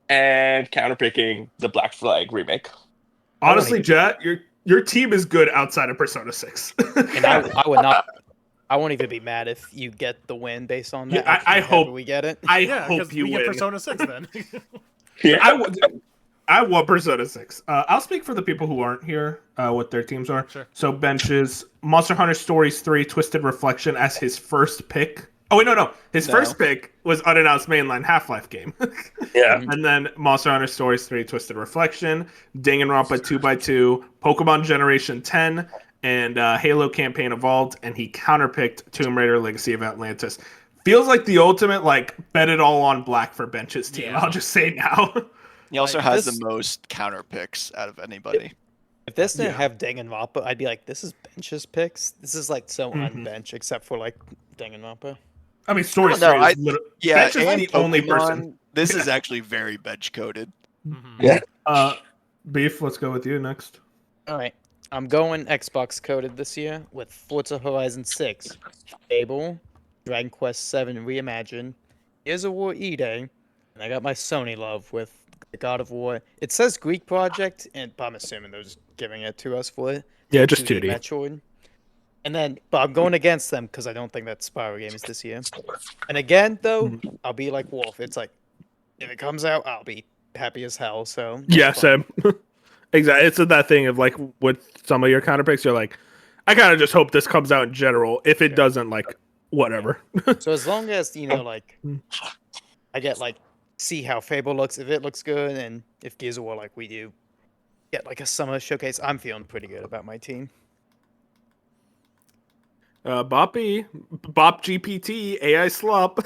and counterpicking the Black Flag remake. Honestly, Jet, your team is good outside of Persona 6. And I would not. I won't even be mad if you get the win based on that. Yeah, I hope we get it. I Yeah, hope because you we win. get Persona 6 then. Yeah. I want Persona 6. I'll speak for the people who aren't here, what their teams are. Sure. So Bench's Monster Hunter Stories 3 Twisted Reflection as his first pick. Oh, wait, no. His first pick was unannounced mainline Half-Life game. Yeah. And then Monster Hunter Stories 3 Twisted Reflection, Danganronpa 2x2, Pokemon Generation 10, and Halo Campaign Evolved, and he counterpicked Tomb Raider Legacy of Atlantis. Feels like the ultimate, like, bet it all on black for benches team. Yeah. I'll just say now. He also Like, has this- the most counter picks out of anybody. If this didn't Yeah. have Danganronpa, I'd be like, this is bench's picks. This is like so Mhm. unbench, except for like Danganronpa. I mean, Story No, Straight is literally... Yeah, Bench is and the only person. Pokemon, This is actually very bench coded. Mhm. Yeah. Beef, let's go with you next. All right, I'm going Xbox coded this year with Forza Horizon 6, Fable, Dragon Quest 7 Reimagined, Gears of War E-Day, and I got my Sony love with God of War. It says Greek Project, but I'm assuming they're just giving it to us for it. Yeah, just 2D 2D. Metroid. And then, but I'm going against them because I don't think that Spyro game is this year. And again, though, I'll be like Wolf. It's like, if it comes out, I'll be happy as hell. So Yeah, it's fine. same. Exactly. It's that thing of like with some of your counter picks, you're like, I kind of just hope this comes out in general. If it doesn't, like, whatever. So as long as like, I get like see how Fable looks. If it looks good, and if Gears of War like we do, get like a summer showcase. I'm feeling pretty good about my team. Bop GPT, AI slop.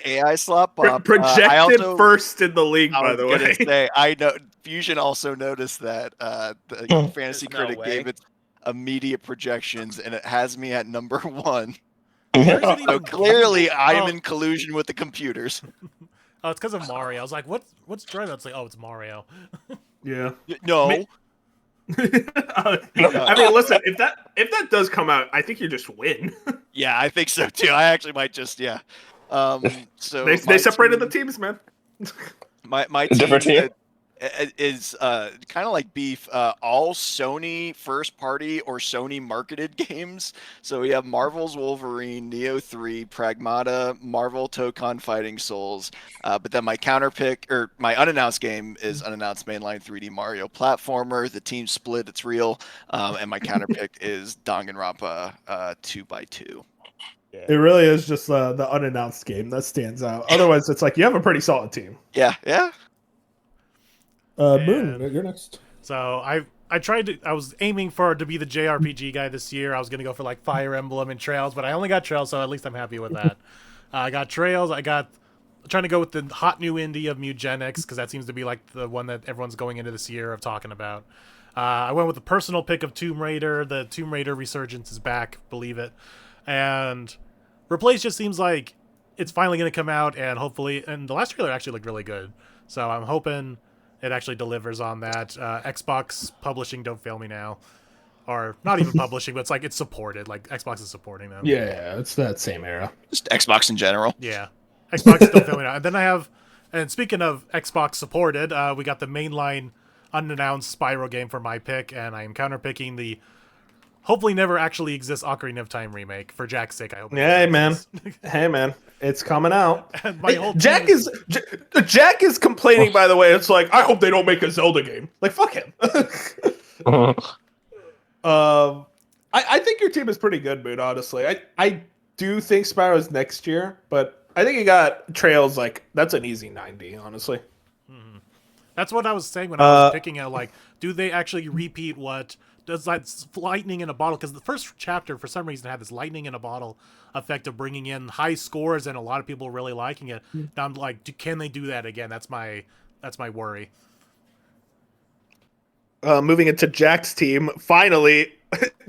AI slop Bob. Projected I also, first in the league, I by was the gonna way. say, I know Fusion also noticed that the Fantasy There's no Critic way. gave its immediate projections, and it has me at number 1. Where's it So even- clearly, I'm Oh. in collusion with the computers. Oh, it's because of Mario. I was like, what's driving? It's like, oh, it's Mario. Yeah. No, I mean, listen, if that does come out, I think you just win. yeah, I think so too. I actually might just So They my separated team- the teams, man. My Different team team? is kind of like Beef, all Sony first party or Sony marketed games. So we have Marvel's Wolverine, Neo 3, Pragmata, Marvel Tokon Fighting Souls. But then my counter pick, or my unannounced game is unannounced mainline 3D Mario platformer. The team split, it's real. And my counter pick is Danganronpa 2x2. It really is just the unannounced game that stands out. Otherwise, it's like you have a pretty solid team. Yeah. Moon, And- you're next. So I was aiming to be the JRPG guy this year. I was gonna go for like Fire Emblem and Trails, but I only got Trails, so at least I'm happy with that. I got Trails. I'm trying to go with the hot new indie of Mugenics because that seems to be like the one that everyone's going into this year of talking about. I went with the personal pick of Tomb Raider. The Tomb Raider resurgence is back, believe it. And Replace just seems like it's finally going to come out, and hopefully, and the last trailer actually looked really good. So I'm hoping it actually delivers on that. Xbox publishing, don't fail me now. Or not even publishing, but it's like it's supported. Like Xbox is supporting them. Yeah, it's that same era. Just Xbox in general. Yeah. Xbox don't fail me now. And then and speaking of Xbox supported, we got the mainline unannounced Spyro game for my pick, and I am counterpicking the hopefully never actually exists Ocarina of Time remake. For Jack's sake, I hope. it Hey never man, exists. hey man, it's coming out. And my whole team Jack is complaining. By the way, it's like I hope they don't make a Zelda game. Like fuck him. I think your team is pretty good, Moon. Honestly, I do think Spyro's next year, but I think you got Trails. Like that's an easy 90. Honestly, That's what I was saying when I was picking out, like, do they actually repeat what does that lightning in a bottle? Because the first chapter, for some reason, had this lightning in a bottle effect of bringing in high scores and a lot of people really liking it. Now I'm like, can they do that again? That's my worry. moving into Jack's team, finally,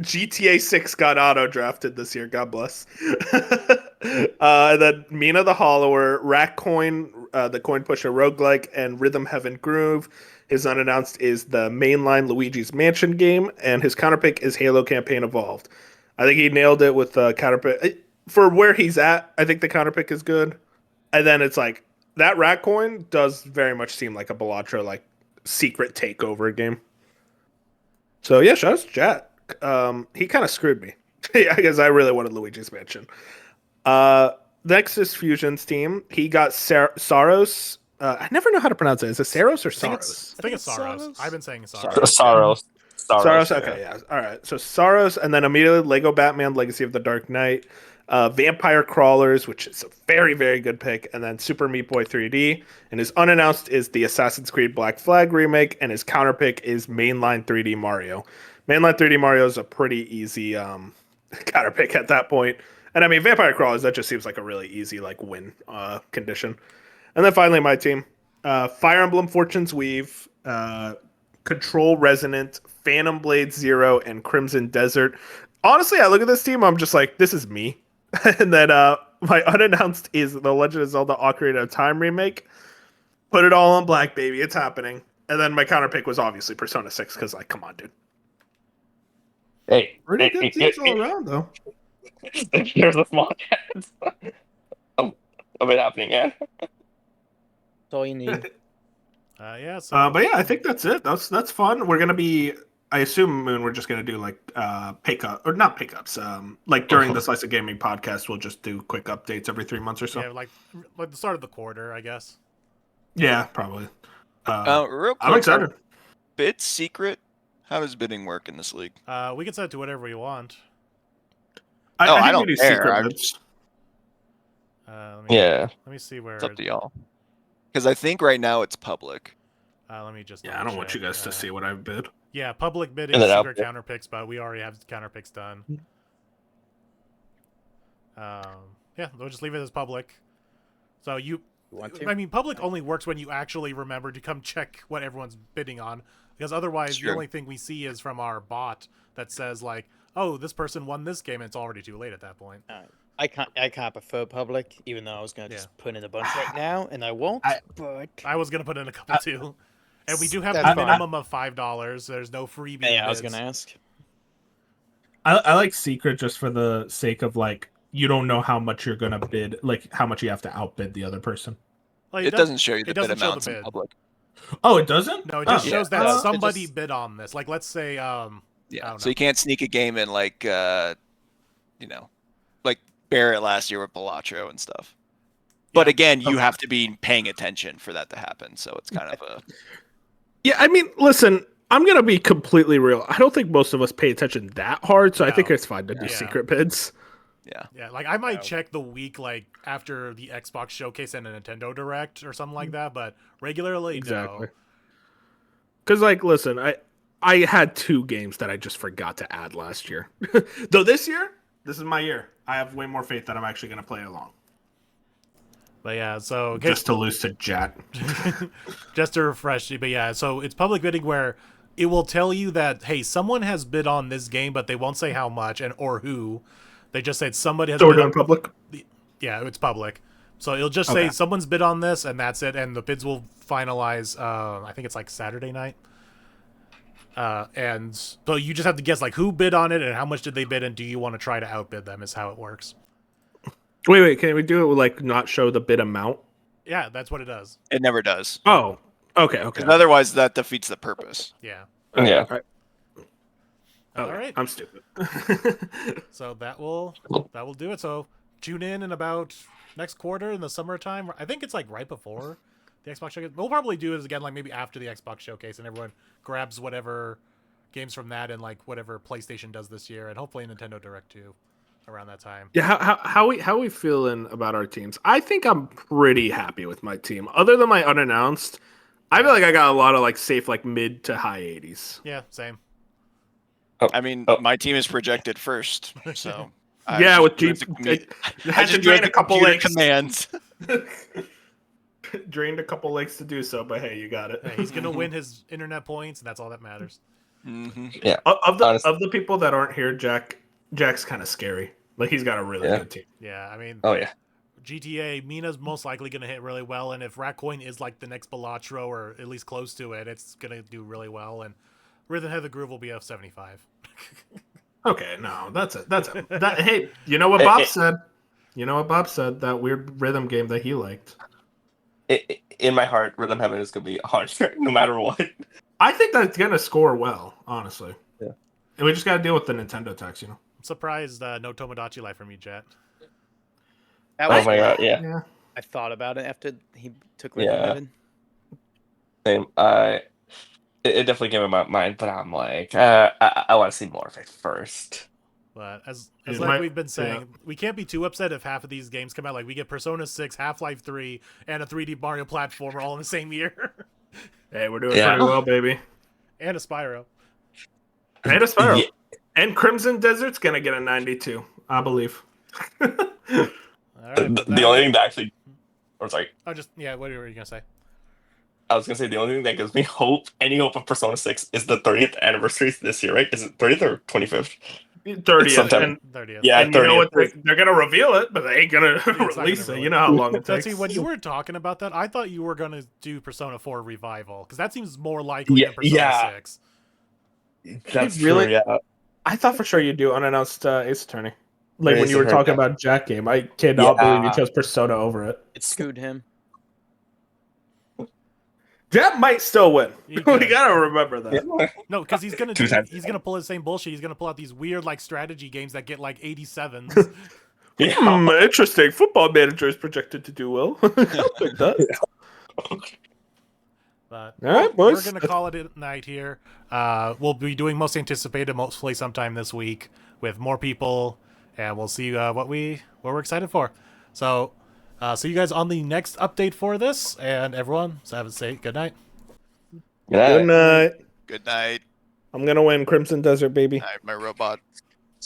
GTA 6 got auto drafted this year. God bless. And then Mina the Hollower, Rat Coin, the Coin Pusher Roguelike, and Rhythm Heaven Groove. His unannounced is the mainline Luigi's Mansion game, and his counterpick is Halo Campaign Evolved. I think he nailed it with the counterpick. For where he's at, I think the counterpick is good. And then it's like, that Rat Coin does very much seem like a Balatro, like, secret takeover game. So, yeah, shout out to Jack. He kind of screwed me. I guess I really wanted Luigi's Mansion. Next is Fusion's team. He got Saros. I never know how to pronounce it. Is it Saros or Saros? I think it's Saros. Saros? I've been saying Saros. Sorrows. Saros. Okay, yeah. All right. So Saros, and then immediately Lego Batman: Legacy of the Dark Knight, Vampire Crawlers, which is a very, very good pick, and then Super Meat Boy 3D. And his unannounced is the Assassin's Creed Black Flag remake, and his counterpick is mainline 3D Mario. Mainline 3D Mario is a pretty easy counter pick at that point. And I mean, Vampire Crawlers, that just seems like a really easy like win condition. And then finally, my team, Fire Emblem Fortune's Weave, Control Resonant, Phantom Blade Zero, and Crimson Desert. Honestly, I look at this team, I'm just like, this is me. And then my unannounced is the Legend of Zelda Ocarina of Time remake. Put it all on black, baby. It's happening. And then my counter pick was obviously Persona 6 because, like, come on, dude. Hey, Pretty good teams all around, though. Here's the small cats of it happening, man. That's all you need. Yeah. So, But yeah, I think that's it. That's fun. We're gonna be. I assume Moon. We're just gonna do like pickup or not pickups. Like during the Slice of Gaming podcast, we'll just do quick updates every 3 months or so. yeah, like the start of the quarter, I guess. Yeah, probably. Real quick, I'm excited. Bid secret. How does bidding work in this league? We can set it to whatever we want. I think don't we do care. secret bids. Let me see where. It's up to y'all. Because I think right now it's public. Let me just. Yeah, I don't want you guys to see what I've bid. Yeah, public bidding, And then secret outbid. counter picks, but we already have counter picks done. Yeah, we'll just leave it as public. So You want to? I mean, public only works when you actually remember to come check what everyone's bidding on, because otherwise the Sure. only thing we see is from our bot that says like, "Oh, this person won this game," and it's already too late at that point. I can't prefer public, even though I was gonna just put in a bunch right now, and I won't. But I was gonna put in a couple too, and we do have That's a fine. minimum of $5. There's no freebie. yeah, I was bids. gonna ask. I like secret just for the sake of like you don't know how much you're gonna bid, like how much you have to outbid the other person. Like, It doesn't show you the it bid doesn't show the amounts in bid. public. Oh, it doesn't? No, it just Oh. shows Yeah. that It somebody just- bid on this. Like, let's say, I Yeah. don't So you can't sneak a game in like like Barrett last year with Balatro and stuff. But Yeah. again, you have to be paying attention for that to happen. So it's kind of a Yeah, I mean, listen, I'm gonna be completely real. I don't think most of us pay attention that hard, so I think No. it's fine to do Yeah. secret bids. yeah. Yeah, like I might No. check the week like after the Xbox showcase and a Nintendo Direct or something like that, but regularly, Exactly. no. Because, like, listen, I had 2 games that I just forgot to add last year. Though this year, this is my year. I have way more faith that I'm actually gonna play along. But yeah, so Just to lose to Jet. just to refresh you, but yeah, so it's public bidding where it will tell you that hey, someone has bid on this game, but they won't say how much and or who. They just said somebody has So we're bid doing public. Yeah, it's public. So it'll just say Okay. someone's bid on this, and that's it. And the bids will finalize. I think it's like Saturday night. And so you just have to guess like who bid on it and how much did they bid, and do you want to try to outbid them? Is how it works. Wait, can we do it with like not show the bid amount? Yeah, that's what it does. It never does. Oh, okay. 'Cause otherwise that defeats the purpose. Yeah. Yeah. Okay. All right. I'm stupid. So that will do it. So tune in about next quarter in the summertime. I think it's like right before the Xbox showcase. We'll probably do it again like maybe after the Xbox showcase, and everyone grabs whatever games from that and like whatever PlayStation does this year, and hopefully Nintendo Direct too around that time. Yeah, how we feeling about our teams? I think I'm pretty happy with my team. Other than my unannounced, I feel like I got a lot of like safe like mid to high 80s. Yeah, same. I mean, my team is projected first, so Yeah, with just G- do it I I had to just drain drained a couple computer legs. commands. Drained a couple legs to do so, but hey, you got it. Hey, he's gonna win his internet points, and that's all that matters. hmm Of Honestly. the people that aren't here, Jack's kind of scary. Like he's got a really Yeah. good team. Yeah, I mean, Oh yeah. GTA, Mina's most likely going to hit really well, and if Ratcoin is like the next Balatro or at least close to it, it's going to do really well, and Rhythm Head the Groove will be F75. Okay, no, that's it. That's it. Hey, you know what Bob said? You know what Bob said? That weird rhythm game that he liked. In my heart, Rhythm Heaven is gonna be hard no matter what. I think that's gonna score well, honestly. Yeah. And we just gotta deal with the Nintendo tax, you know. I'm surprised no Tomodachi Life from you, Jet. That Oh was my god, yeah. Yeah. I thought about it after he took Yeah. Rhythm Heaven. Same. It definitely came in my mind, but I'm like, I want to see more of it first. But as It like might- we've been saying, we can't be too upset if half of these games come out. Like we get Persona 6, Half-Life 3, and a 3D Mario platformer all in the same year. Hey, we're doing Yeah. pretty well, baby. And a Spyro. Beta Spiral. Yeah. And Crimson Desert's gonna get a 92, I believe. All right, The only thing that actually, or sorry, Oh, just yeah. What were you gonna say? I was gonna say the only thing that gives me hope, any hope of Persona 6, is the 30th anniversary this year, right? Is it 30th or 25th? 30th. Sometime. And, 30th. Yeah, and you know 30th. what? They're gonna reveal it, but they ain't gonna not gonna release it. release You know how long it But takes. see, when you were talking about that, I thought you were gonna do Persona 4 revival because that seems more likely than Persona 6. That's Really? true. Yeah. I thought for sure you'd do unannounced Ace Attorney. Like when Ace you were Attorney, talking yeah. about Jack game, I cannot believe you Yeah. chose Persona over it. Screwed him. Jack might still win. He We could. gotta remember that. No, because he's gonna Two times. he's gonna pull the same bullshit. He's gonna pull out these weird like strategy games that get like 87s. Yeah. Interesting. Football Manager is projected to do well. I'll take that. But All right, boys. we're gonna call it a night here. We'll be doing most anticipated mostly sometime this week with more people, and we'll see what we're excited for. So, see you guys on the next update for this, and everyone, so have a say good night. Good night. Good night. I'm gonna win Crimson Desert, baby. Night, my robot.